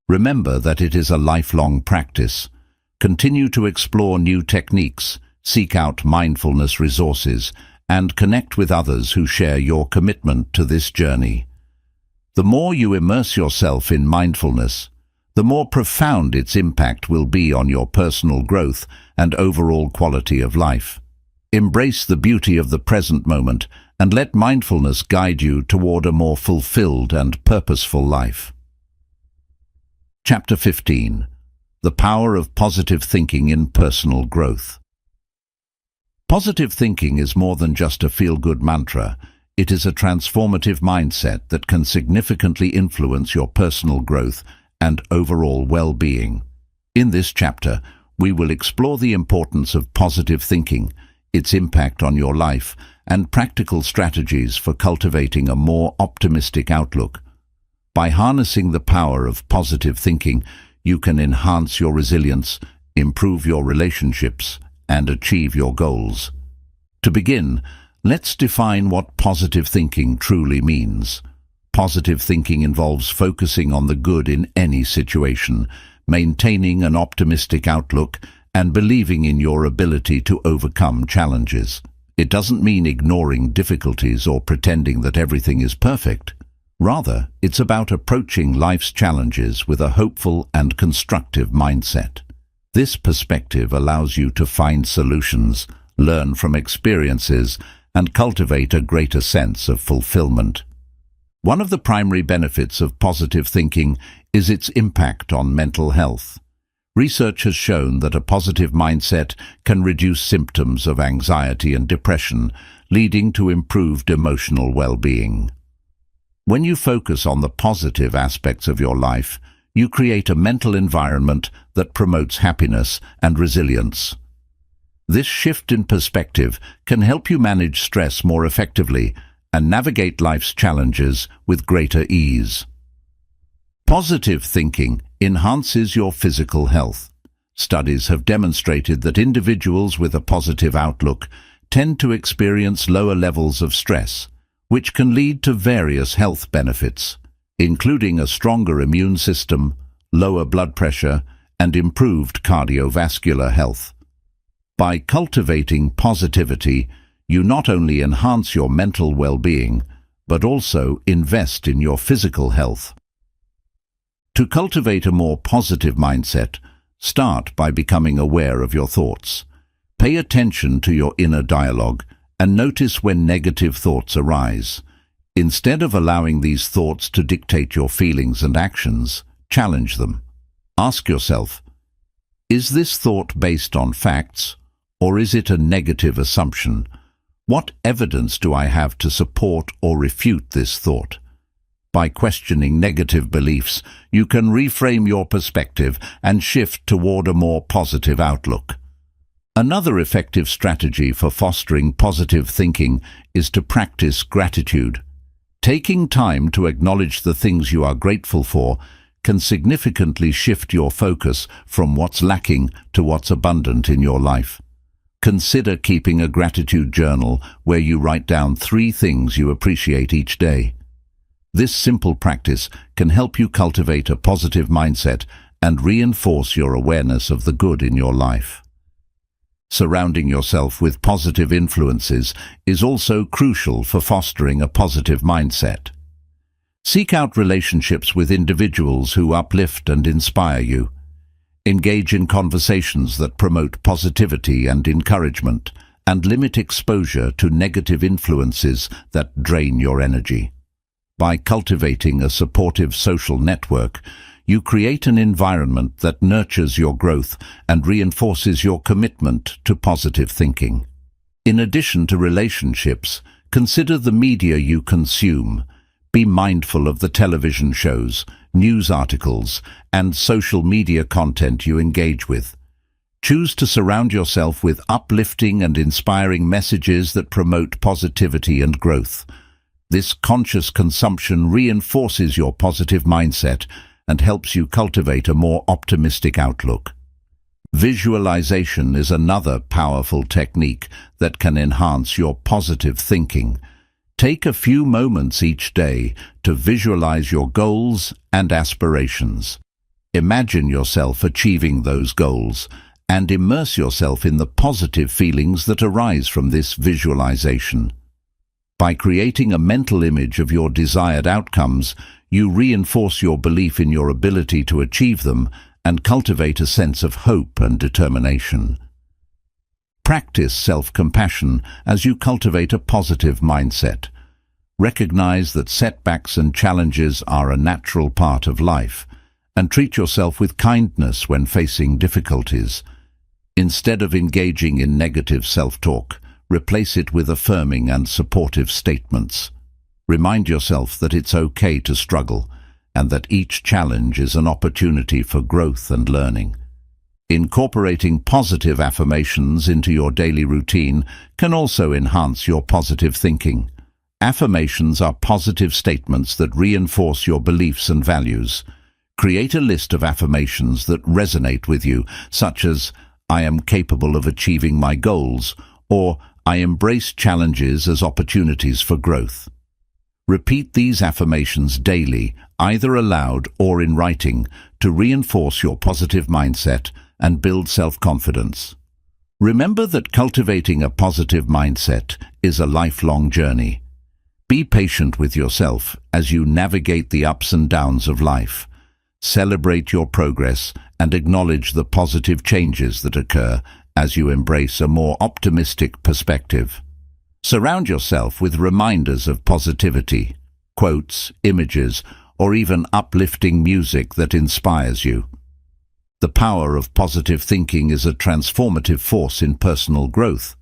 Remember that it is a lifelong practice. Continue to explore new techniques, seek out mindfulness resources, and connect with others who share your commitment to this journey. The more you immerse yourself in mindfulness, the more profound its impact will be on your personal growth and overall quality of life. Embrace the beauty of the present moment and let mindfulness guide you toward a more fulfilled and purposeful life. Chapter 15. The Power of Positive Thinking in Personal Growth. Positive thinking is more than just a feel-good mantra. It is a transformative mindset that can significantly influence your personal growth and overall well-being. In this chapter, we will explore the importance of positive thinking, its impact on your life, and practical strategies for cultivating a more optimistic outlook. By harnessing the power of positive thinking, you can enhance your resilience, improve your relationships, and achieve your goals. To begin, let's define what positive thinking truly means. Positive thinking involves focusing on the good in any situation, maintaining an optimistic outlook, and believing in your ability to overcome challenges. It doesn't mean ignoring difficulties or pretending that everything is perfect. Rather, it's about approaching life's challenges with a hopeful and constructive mindset. This perspective allows you to find solutions, learn from experiences, and cultivate a greater sense of fulfillment. One of the primary benefits of positive thinking is its impact on mental health. Research has shown that a positive mindset can reduce symptoms of anxiety and depression, leading to improved emotional well-being. When you focus on the positive aspects of your life, you create a mental environment that promotes happiness and resilience. This shift in perspective can help you manage stress more effectively and navigate life's challenges with greater ease. Positive thinking enhances your physical health. Studies have demonstrated that individuals with a positive outlook tend to experience lower levels of stress, which can lead to various health benefits, including a stronger immune system, lower blood pressure, and improved cardiovascular health. By cultivating positivity, you not only enhance your mental well-being, but also invest in your physical health. To cultivate a more positive mindset, start by becoming aware of your thoughts. Pay attention to your inner dialogue and notice when negative thoughts arise. Instead of allowing these thoughts to dictate your feelings and actions, challenge them. Ask yourself, is this thought based on facts, or is it a negative assumption? What evidence do I have to support or refute this thought? By questioning negative beliefs, you can reframe your perspective and shift toward a more positive outlook. Another effective strategy for fostering positive thinking is to practice gratitude. Taking time to acknowledge the things you are grateful for can significantly shift your focus from what's lacking to what's abundant in your life. Consider keeping a gratitude journal where you write down 3 things you appreciate each day. This simple practice can help you cultivate a positive mindset and reinforce your awareness of the good in your life. Surrounding yourself with positive influences is also crucial for fostering a positive mindset. Seek out relationships with individuals who uplift and inspire you. Engage in conversations that promote positivity and encouragement, and limit exposure to negative influences that drain your energy. By cultivating a supportive social network, you create an environment that nurtures your growth and reinforces your commitment to positive thinking. In addition to relationships, consider the media you consume. Be mindful of the television shows, news articles, and social media content you engage with. Choose to surround yourself with uplifting and inspiring messages that promote positivity and growth. This conscious consumption reinforces your positive mindset and helps you cultivate a more optimistic outlook. Visualization is another powerful technique that can enhance your positive thinking. Take a few moments each day to visualize your goals and aspirations. Imagine yourself achieving those goals and immerse yourself in the positive feelings that arise from this visualization. By creating a mental image of your desired outcomes, you reinforce your belief in your ability to achieve them and cultivate a sense of hope and determination. Practice self-compassion as you cultivate a positive mindset. Recognize that setbacks and challenges are a natural part of life, and treat yourself with kindness when facing difficulties. Instead of engaging in negative self-talk, replace it with affirming and supportive statements. Remind yourself that it's okay to struggle and that each challenge is an opportunity for growth and learning. Incorporating positive affirmations into your daily routine can also enhance your positive thinking. Affirmations are positive statements that reinforce your beliefs and values. Create a list of affirmations that resonate with you, such as, "I am capable of achieving my goals," or "I embrace challenges as opportunities for growth." Repeat these affirmations daily, either aloud or in writing, to reinforce your positive mindset and build self-confidence. Remember that cultivating a positive mindset is a lifelong journey. Be patient with yourself as you navigate the ups and downs of life. Celebrate your progress and acknowledge the positive changes that occur as you embrace a more optimistic perspective. Surround yourself with reminders of positivity, quotes, images, or even uplifting music that inspires you. The power of positive thinking is a transformative force in personal growth.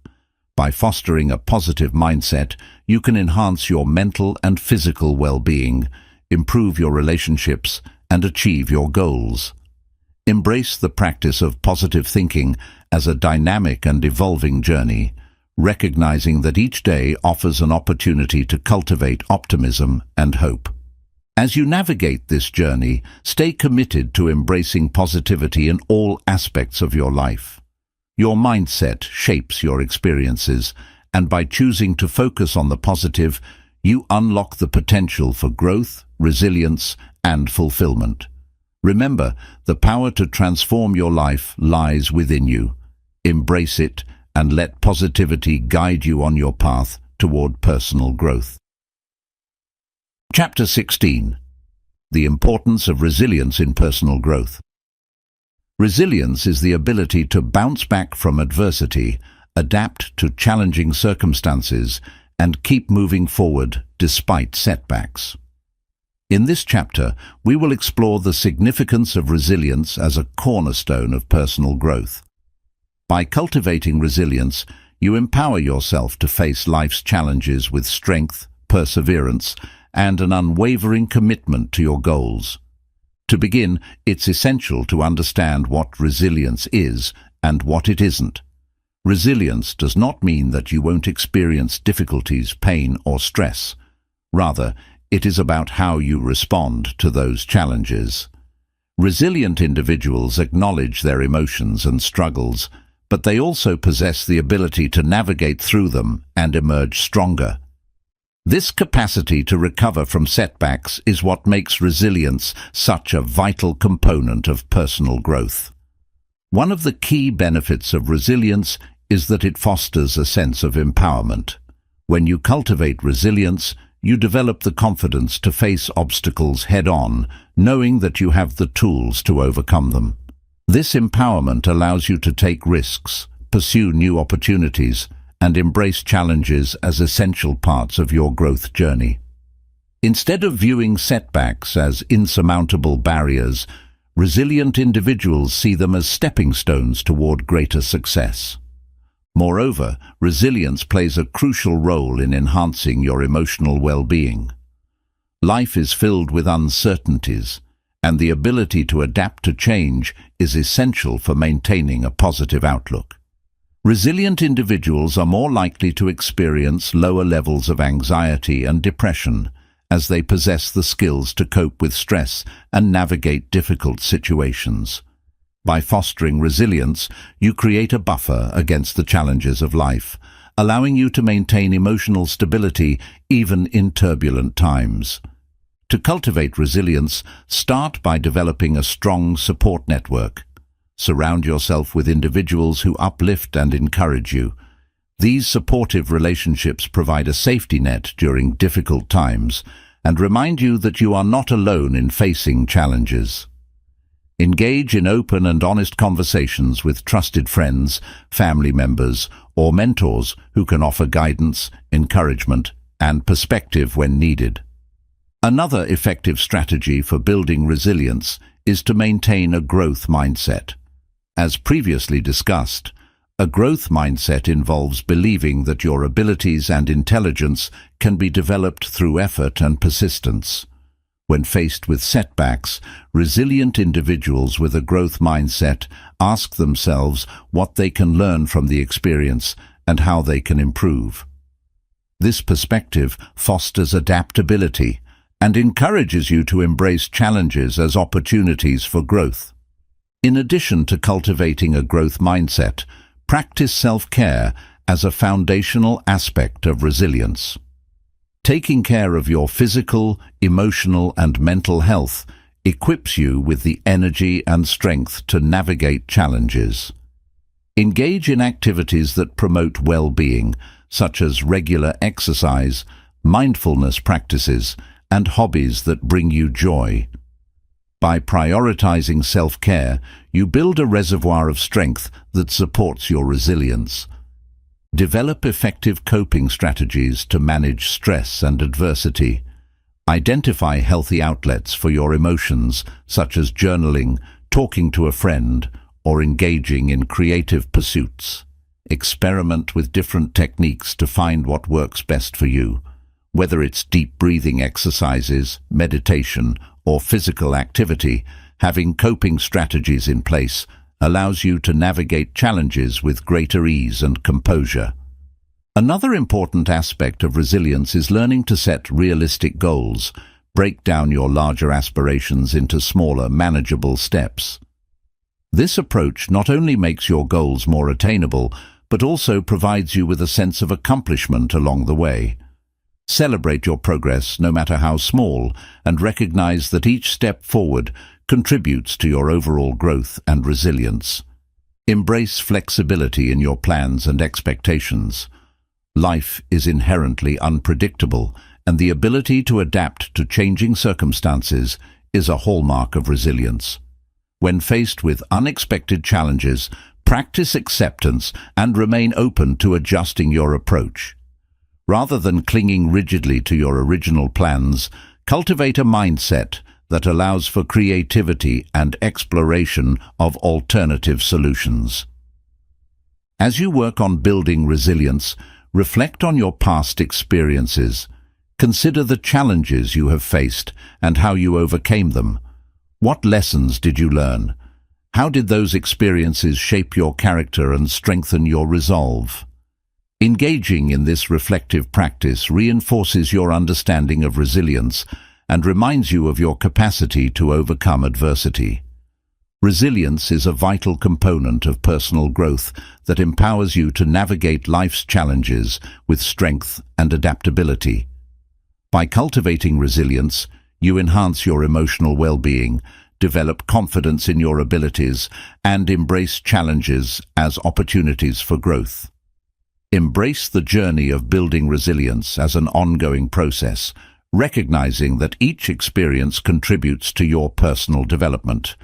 By fostering a positive mindset, you can enhance your mental and physical well-being, improve your relationships, and achieve your goals. Embrace the practice of positive thinking as a dynamic and evolving journey, recognizing that each day offers an opportunity to cultivate optimism and hope. As you navigate this journey, stay committed to embracing positivity in all aspects of your life. Your mindset shapes your experiences, and by choosing to focus on the positive, you unlock the potential for growth, resilience, and fulfillment. Remember, the power to transform your life lies within you. Embrace it and let positivity guide you on your path toward personal growth. Chapter 16. The importance of resilience in personal growth. Resilience is the ability to bounce back from adversity, adapt to challenging circumstances, and keep moving forward despite setbacks. In this chapter, we will explore the significance of resilience as a cornerstone of personal growth. By cultivating resilience, you empower yourself to face life's challenges with strength, perseverance, and an unwavering commitment to your goals. To begin, it's essential to understand what resilience is and what it isn't. Resilience does not mean that you won't experience difficulties, pain, or stress. Rather, it is about how you respond to those challenges. Resilient individuals acknowledge their emotions and struggles, but they also possess the ability to navigate through them and emerge stronger. This capacity to recover from setbacks is what makes resilience such a vital component of personal growth. One of the key benefits of resilience is that it fosters a sense of empowerment. When you cultivate resilience, you develop the confidence to face obstacles head-on, knowing that you have the tools to overcome them. This empowerment allows you to take risks, pursue new opportunities, and embrace challenges as essential parts of your growth journey. Instead of viewing setbacks as insurmountable barriers, resilient individuals see them as stepping stones toward greater success. Moreover, resilience plays a crucial role in enhancing your emotional well-being. Life is filled with uncertainties, and the ability to adapt to change is essential for maintaining a positive outlook. Resilient individuals are more likely to experience lower levels of anxiety and depression, as they possess the skills to cope with stress and navigate difficult situations. By fostering resilience, you create a buffer against the challenges of life, allowing you to maintain emotional stability even in turbulent times. To cultivate resilience, start by developing a strong support network. Surround yourself with individuals who uplift and encourage you. These supportive relationships provide a safety net during difficult times and remind you that you are not alone in facing challenges. Engage in open and honest conversations with trusted friends, family members, or mentors who can offer guidance, encouragement, and perspective when needed. Another effective strategy for building resilience is to maintain a growth mindset. As previously discussed, a growth mindset involves believing that your abilities and intelligence can be developed through effort and persistence. When faced with setbacks, resilient individuals with a growth mindset ask themselves what they can learn from the experience and how they can improve. This perspective fosters adaptability and encourages you to embrace challenges as opportunities for growth. In addition to cultivating a growth mindset, practice self-care as a foundational aspect of resilience. Taking care of your physical, emotional, and mental health equips you with the energy and strength to navigate challenges. Engage in activities that promote well-being, such as regular exercise, mindfulness practices, and hobbies that bring you joy. By prioritizing self-care, you build a reservoir of strength that supports your resilience. Develop effective coping strategies to manage stress and adversity. Identify healthy outlets for your emotions, such as journaling, talking to a friend, or engaging in creative pursuits. Experiment with different techniques to find what works best for you. Whether it's deep breathing exercises, meditation, or physical activity, having coping strategies in place allows you to navigate challenges with greater ease and composure. Another important aspect of resilience is learning to set realistic goals. Break down your larger aspirations into smaller, manageable steps. This approach not only makes your goals more attainable, but also provides you with a sense of accomplishment along the way. Celebrate your progress, no matter how small, and recognize that each step forward contributes to your overall growth and resilience. Embrace flexibility in your plans and expectations. Life is inherently unpredictable, and the ability to adapt to changing circumstances is a hallmark of resilience. When faced with unexpected challenges, practice acceptance and remain open to adjusting your approach. Rather than clinging rigidly to your original plans, cultivate a mindset that allows for creativity and exploration of alternative solutions. As you work on building resilience, reflect on your past experiences. Consider the challenges you have faced and how you overcame them. What lessons did you learn? How did those experiences shape your character and strengthen your resolve? Engaging in this reflective practice reinforces your understanding of resilience and reminds you of your capacity to overcome adversity. Resilience is a vital component of personal growth that empowers you to navigate life's challenges with strength and adaptability. By cultivating resilience, you enhance your emotional well-being, develop confidence in your abilities, and embrace challenges as opportunities for growth. Embrace the journey of building resilience as an ongoing process, recognizing that each experience contributes to your personal development.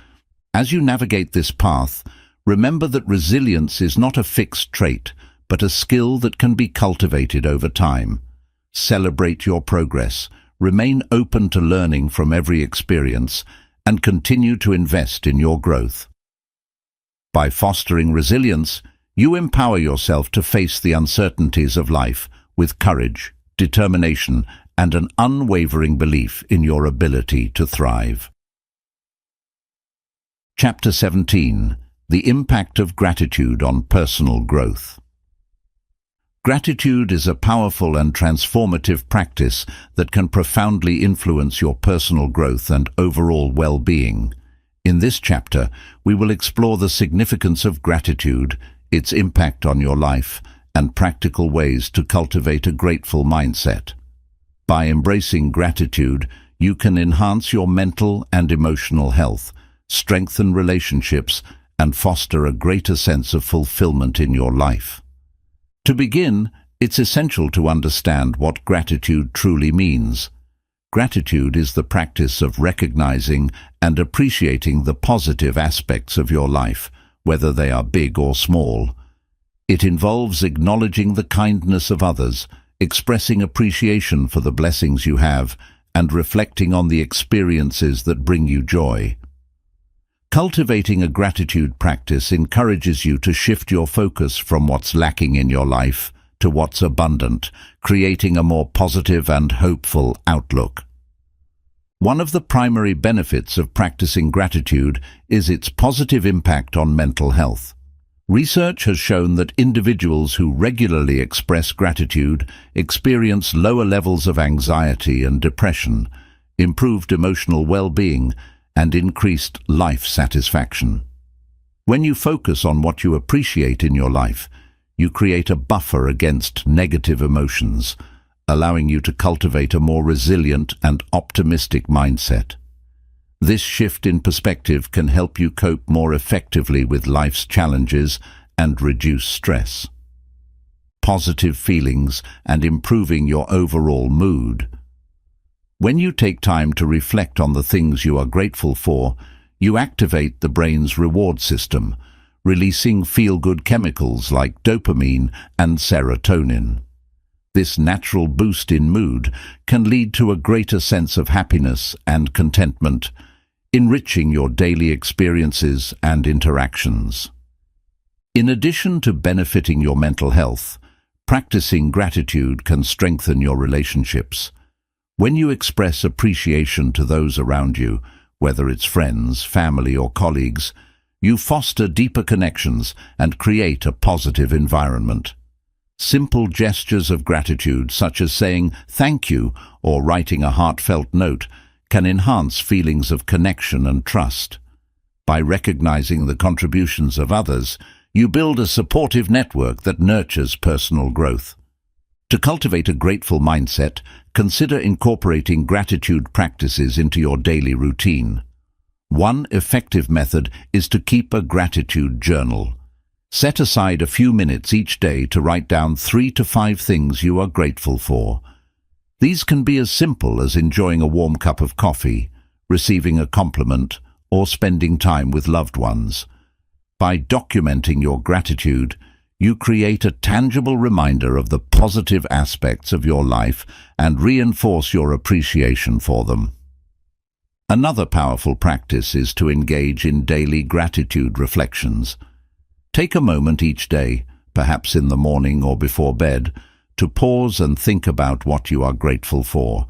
As you navigate this path, remember that resilience is not a fixed trait, but a skill that can be cultivated over time. Celebrate your progress, remain open to learning from every experience, and continue to invest in your growth. By fostering resilience, you empower yourself to face the uncertainties of life with courage, determination, and an unwavering belief in your ability to thrive. Chapter 17. The Impact of Gratitude on Personal Growth. Gratitude is a powerful and transformative practice that can profoundly influence your personal growth and overall well-being. In this chapter, we will explore the significance of gratitude, its impact on your life, and practical ways to cultivate a grateful mindset. By embracing gratitude, you can enhance your mental and emotional health, strengthen relationships, and foster a greater sense of fulfillment in your life. To begin, it's essential to understand what gratitude truly means. Gratitude is the practice of recognizing and appreciating the positive aspects of your life, whether they are big or small. It involves acknowledging the kindness of others, expressing appreciation for the blessings you have, and reflecting on the experiences that bring you joy. Cultivating a gratitude practice encourages you to shift your focus from what's lacking in your life to what's abundant, creating a more positive and hopeful outlook. One of the primary benefits of practicing gratitude is its positive impact on mental health. Research has shown that individuals who regularly express gratitude experience lower levels of anxiety and depression, improved emotional well-being, and increased life satisfaction. When you focus on what you appreciate in your life, you create a buffer against negative emotions, allowing you to cultivate a more resilient and optimistic mindset. This shift in perspective can help you cope more effectively with life's challenges and reduce stress. Positive feelings and improving your overall mood. When you take time to reflect on the things you are grateful for, you activate the brain's reward system, releasing feel-good chemicals like dopamine and serotonin. This natural boost in mood can lead to a greater sense of happiness and contentment, enriching your daily experiences and interactions. In addition to benefiting your mental health, practicing gratitude can strengthen your relationships. When you express appreciation to those around you, whether it's friends, family, or colleagues, you foster deeper connections and create a positive environment. Simple gestures of gratitude, such as saying thank you or writing a heartfelt note, can enhance feelings of connection and trust. By recognizing the contributions of others, you build a supportive network that nurtures personal growth. To cultivate a grateful mindset, consider incorporating gratitude practices into your daily routine. One effective method is to keep a gratitude journal. Set aside a few minutes each day to write down 3 to 5 things you are grateful for. These can be as simple as enjoying a warm cup of coffee, receiving a compliment, or spending time with loved ones. By documenting your gratitude, you create a tangible reminder of the positive aspects of your life and reinforce your appreciation for them. Another powerful practice is to engage in daily gratitude reflections. Take a moment each day, perhaps in the morning or before bed, to pause and think about what you are grateful for.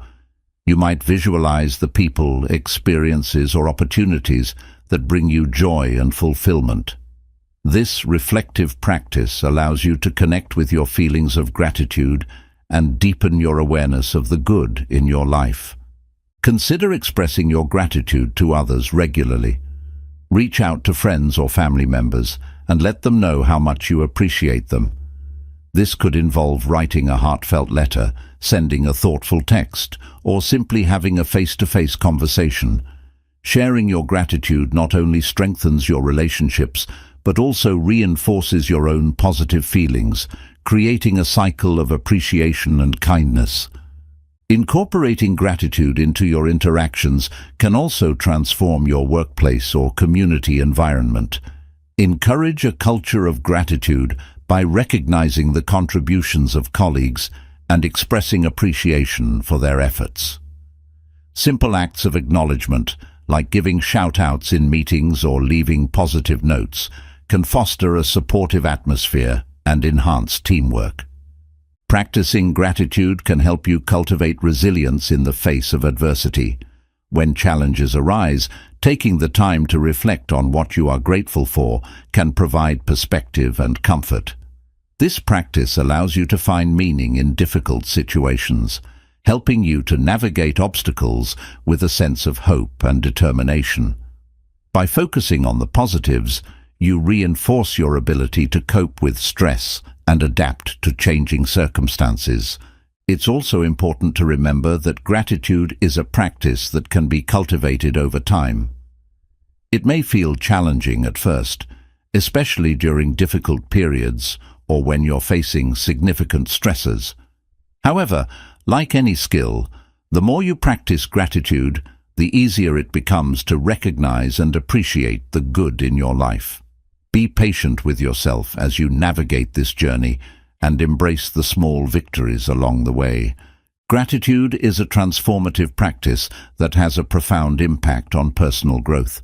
You might visualize the people, experiences, or opportunities that bring you joy and fulfillment. This reflective practice allows you to connect with your feelings of gratitude and deepen your awareness of the good in your life. Consider expressing your gratitude to others regularly. Reach out to friends or family members and let them know how much you appreciate them. This could involve writing a heartfelt letter, sending a thoughtful text, or simply having a face-to-face conversation. Sharing your gratitude not only strengthens your relationships, but also reinforces your own positive feelings, creating a cycle of appreciation and kindness. Incorporating gratitude into your interactions can also transform your workplace or community environment. Encourage a culture of gratitude by recognizing the contributions of colleagues and expressing appreciation for their efforts. Simple acts of acknowledgement, like giving shout-outs in meetings or leaving positive notes, can foster a supportive atmosphere and enhance teamwork. Practicing gratitude can help you cultivate resilience in the face of adversity. When challenges arise, taking the time to reflect on what you are grateful for can provide perspective and comfort. This practice allows you to find meaning in difficult situations, helping you to navigate obstacles with a sense of hope and determination. By focusing on the positives, you reinforce your ability to cope with stress and adapt to changing circumstances. It's also important to remember that gratitude is a practice that can be cultivated over time. It may feel challenging at first, especially during difficult periods or when you're facing significant stresses. However, like any skill, the more you practice gratitude, the easier it becomes to recognize and appreciate the good in your life. Be patient with yourself as you navigate this journey and embrace the small victories along the way. Gratitude is a transformative practice that has a profound impact on personal growth.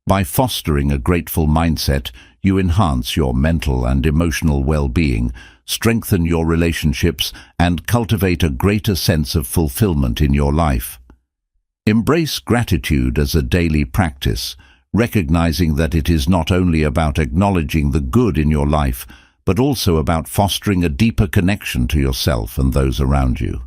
By fostering a grateful mindset, you enhance your mental and emotional well-being, strengthen your relationships, and cultivate a greater sense of fulfillment in your life. Embrace gratitude as a daily practice, recognizing that it is not only about acknowledging the good in your life, but also about fostering a deeper connection to yourself and those around you.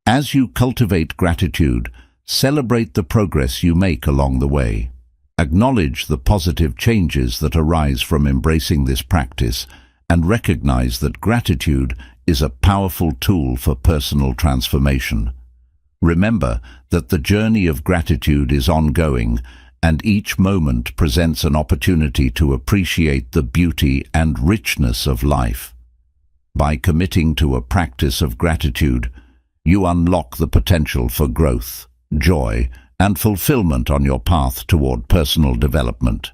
As you cultivate gratitude, celebrate the progress you make along the way. Acknowledge the positive changes that arise from embracing this practice and recognize that gratitude is a powerful tool for personal transformation. Remember that the journey of gratitude is ongoing, and each moment presents an opportunity to appreciate the beauty and richness of life. By committing to a practice of gratitude, you unlock the potential for growth, joy, and fulfillment on your path toward personal development.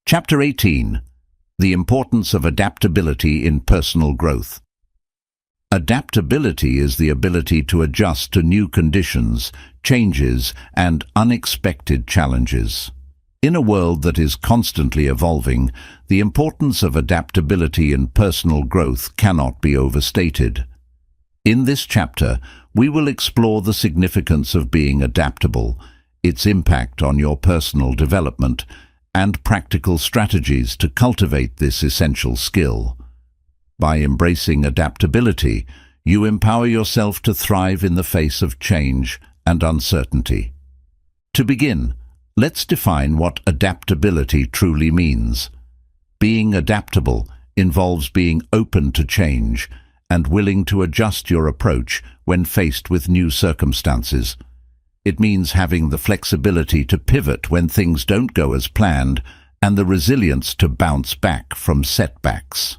Chapter 18. The Importance of Adaptability in Personal Growth. Adaptability is the ability to adjust to new conditions, changes, and unexpected challenges. In a world that is constantly evolving, the importance of adaptability in personal growth cannot be overstated. In this chapter, we will explore the significance of being adaptable, its impact on your personal development, and practical strategies to cultivate this essential skill. By embracing adaptability, you empower yourself to thrive in the face of change and uncertainty. To begin, let's define what adaptability truly means. Being adaptable involves being open to change and willing to adjust your approach when faced with new circumstances. It means having the flexibility to pivot when things don't go as planned and the resilience to bounce back from setbacks.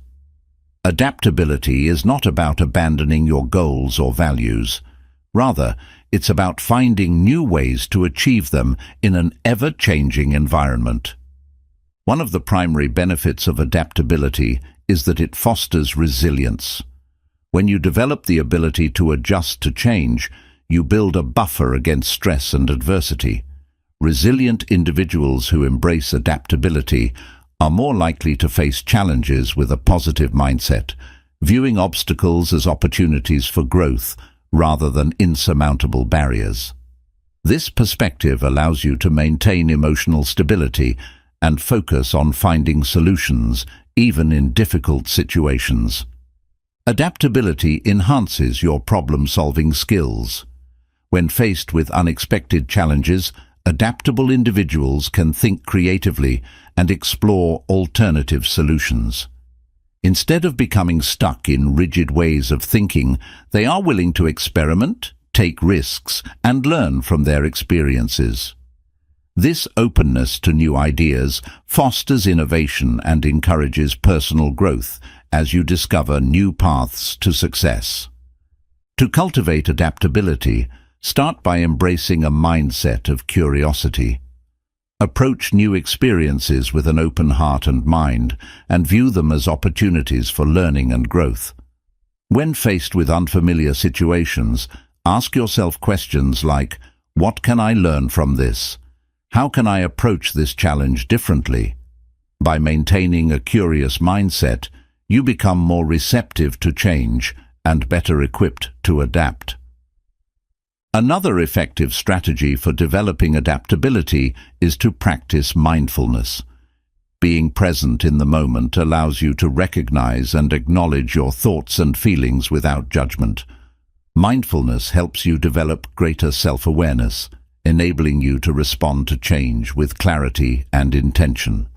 Adaptability is not about abandoning your goals or values. Rather, it's about finding new ways to achieve them in an ever-changing environment. One of the primary benefits of adaptability is that it fosters resilience. When you develop the ability to adjust to change, you build a buffer against stress and adversity. Resilient individuals who embrace adaptability are more likely to face challenges with a positive mindset, viewing obstacles as opportunities for growth rather than insurmountable barriers. This perspective allows you to maintain emotional stability and focus on finding solutions, even in difficult situations. Adaptability enhances your problem-solving skills. When faced with unexpected challenges, adaptable individuals can think creatively and explore alternative solutions. Instead of becoming stuck in rigid ways of thinking, they are willing to experiment, take risks, and learn from their experiences. This openness to new ideas fosters innovation and encourages personal growth as you discover new paths to success. To cultivate adaptability, start by embracing a mindset of curiosity. Approach new experiences with an open heart and mind, and view them as opportunities for learning and growth. When faced with unfamiliar situations, ask yourself questions like, what can I learn from this? How can I approach this challenge differently? By maintaining a curious mindset, you become more receptive to change and better equipped to adapt. Another effective strategy for developing adaptability is to practice mindfulness. Being present in the moment allows you to recognize and acknowledge your thoughts and feelings without judgment. Mindfulness helps you develop greater self-awareness, enabling you to respond to change with clarity and intention.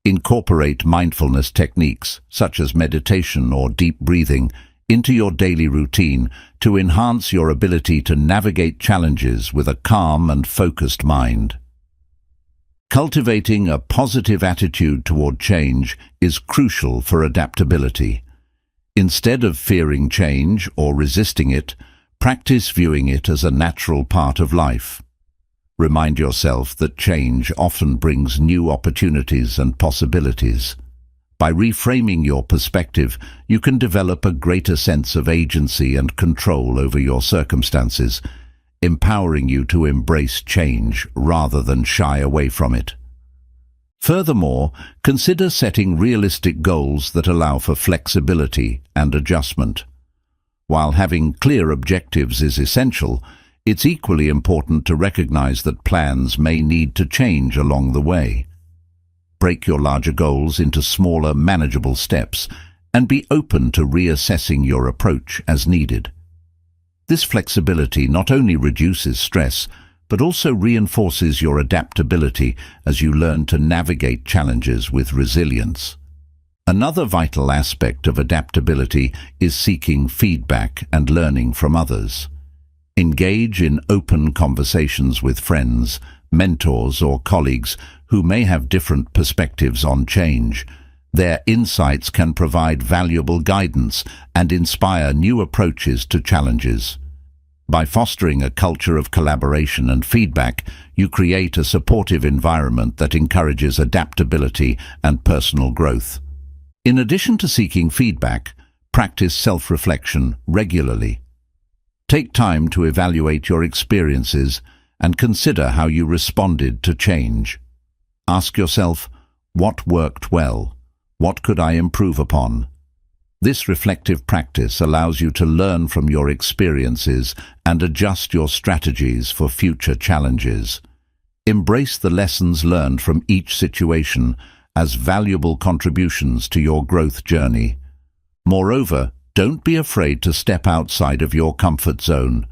Incorporate mindfulness techniques, such as meditation or deep breathing, into your daily routine to enhance your ability to navigate challenges with a calm and focused mind. Cultivating a positive attitude toward change is crucial for adaptability. Instead of fearing change or resisting it, practice viewing it as a natural part of life. Remind yourself that change often brings new opportunities and possibilities. By reframing your perspective, you can develop a greater sense of agency and control over your circumstances, empowering you to embrace change rather than shy away from it. Furthermore, consider setting realistic goals that allow for flexibility and adjustment. While having clear objectives is essential, it's equally important to recognize that plans may need to change along the way. Break your larger goals into smaller, manageable steps, and be open to reassessing your approach as needed. This flexibility not only reduces stress, but also reinforces your adaptability as you learn to navigate challenges with resilience. Another vital aspect of adaptability is seeking feedback and learning from others. Engage in open conversations with friends, mentors, or colleagues who may have different perspectives on change. Their insights can provide valuable guidance and inspire new approaches to challenges. By fostering a culture of collaboration and feedback, you create a supportive environment that encourages adaptability and personal growth. In addition to seeking feedback, practice self-reflection regularly. Take time to evaluate your experiences and consider how you responded to change. Ask yourself, what worked well? What could I improve upon? This reflective practice allows you to learn from your experiences and adjust your strategies for future challenges. Embrace the lessons learned from each situation as valuable contributions to your growth journey. Moreover, don't be afraid to step outside of your comfort zone.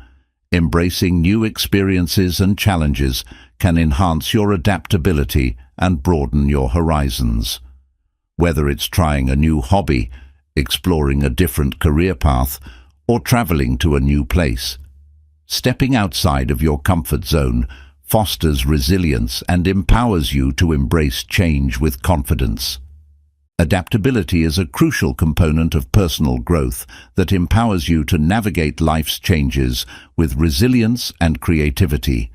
Embracing new experiences and challenges can enhance your adaptability and broaden your horizons. Whether it's trying a new hobby, exploring a different career path, or traveling to a new place, stepping outside of your comfort zone fosters resilience and empowers you to embrace change with confidence. Adaptability is a crucial component of personal growth that empowers you to navigate life's changes with resilience and creativity.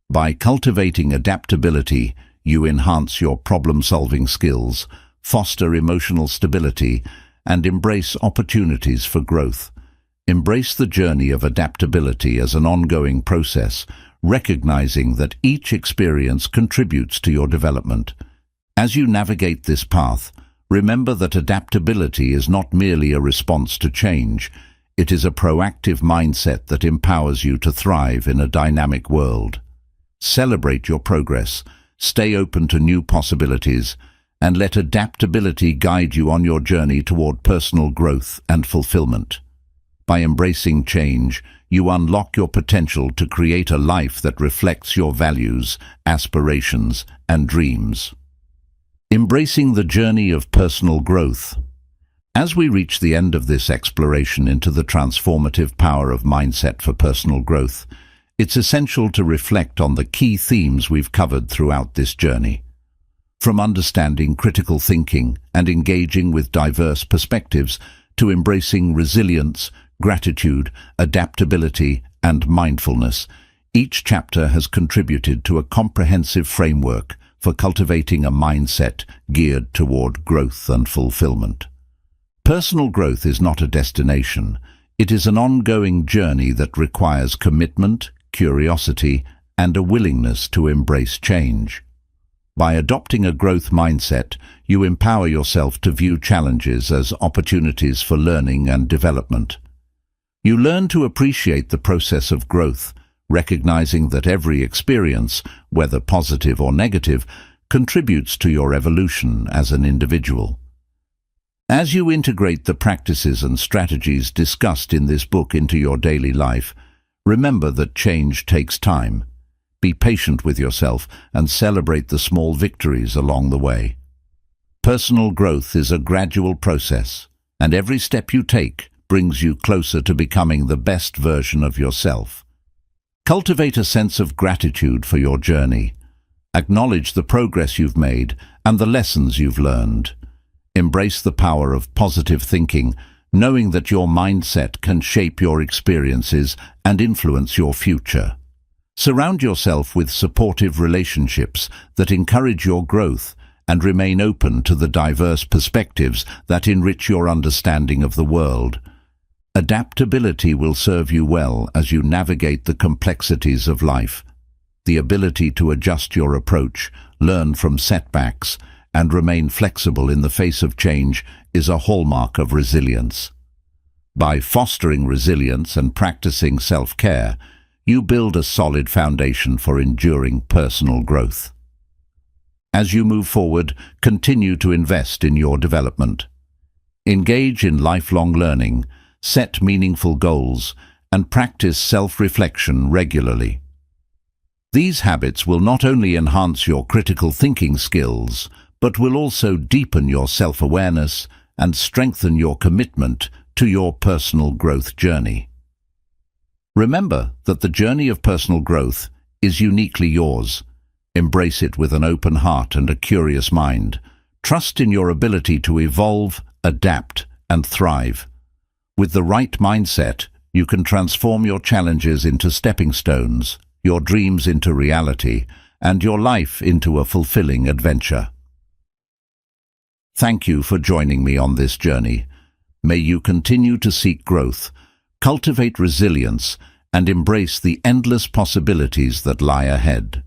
By cultivating adaptability, you enhance your problem-solving skills, foster emotional stability, and embrace opportunities for growth. Embrace the journey of adaptability as an ongoing process, recognizing that each experience contributes to your development. As you navigate this path, remember that adaptability is not merely a response to change. It is a proactive mindset that empowers you to thrive in a dynamic world. Celebrate your progress, stay open to new possibilities, and let adaptability guide you on your journey toward personal growth and fulfillment. By embracing change, you unlock your potential to create a life that reflects your values, aspirations, and dreams. Embracing the journey of personal growth. As we reach the end of this exploration into the transformative power of mindset for personal growth, it's essential to reflect on the key themes we've covered throughout this journey. From understanding critical thinking and engaging with diverse perspectives to embracing resilience, gratitude, adaptability, and mindfulness, each chapter has contributed to a comprehensive framework for cultivating a mindset geared toward growth and fulfillment. Personal growth is not a destination. It is an ongoing journey that requires commitment, curiosity, and a willingness to embrace change. By adopting a growth mindset, you empower yourself to view challenges as opportunities for learning and development. You learn to appreciate the process of growth, recognizing that every experience, whether positive or negative, contributes to your evolution as an individual. As you integrate the practices and strategies discussed in this book into your daily life, remember that change takes time. Be patient with yourself and celebrate the small victories along the way. Personal growth is a gradual process, and every step you take brings you closer to becoming the best version of yourself. Cultivate a sense of gratitude for your journey. Acknowledge the progress you've made and the lessons you've learned. Embrace the power of positive thinking, knowing that your mindset can shape your experiences and influence your future. Surround yourself with supportive relationships that encourage your growth and remain open to the diverse perspectives that enrich your understanding of the world. Adaptability will serve you well as you navigate the complexities of life. The ability to adjust your approach, learn from setbacks, and remain flexible in the face of change is a hallmark of resilience. By fostering resilience and practicing self-care, you build a solid foundation for enduring personal growth. As you move forward, continue to invest in your development. Engage in lifelong learning, set meaningful goals, and practice self-reflection regularly. These habits will not only enhance your critical thinking skills, but will also deepen your self-awareness and strengthen your commitment to your personal growth journey. Remember that the journey of personal growth is uniquely yours. Embrace it with an open heart and a curious mind. Trust in your ability to evolve, adapt, and thrive. With the right mindset, you can transform your challenges into stepping stones, your dreams into reality, and your life into a fulfilling adventure. Thank you for joining me on this journey. May you continue to seek growth, cultivate resilience, and embrace the endless possibilities that lie ahead.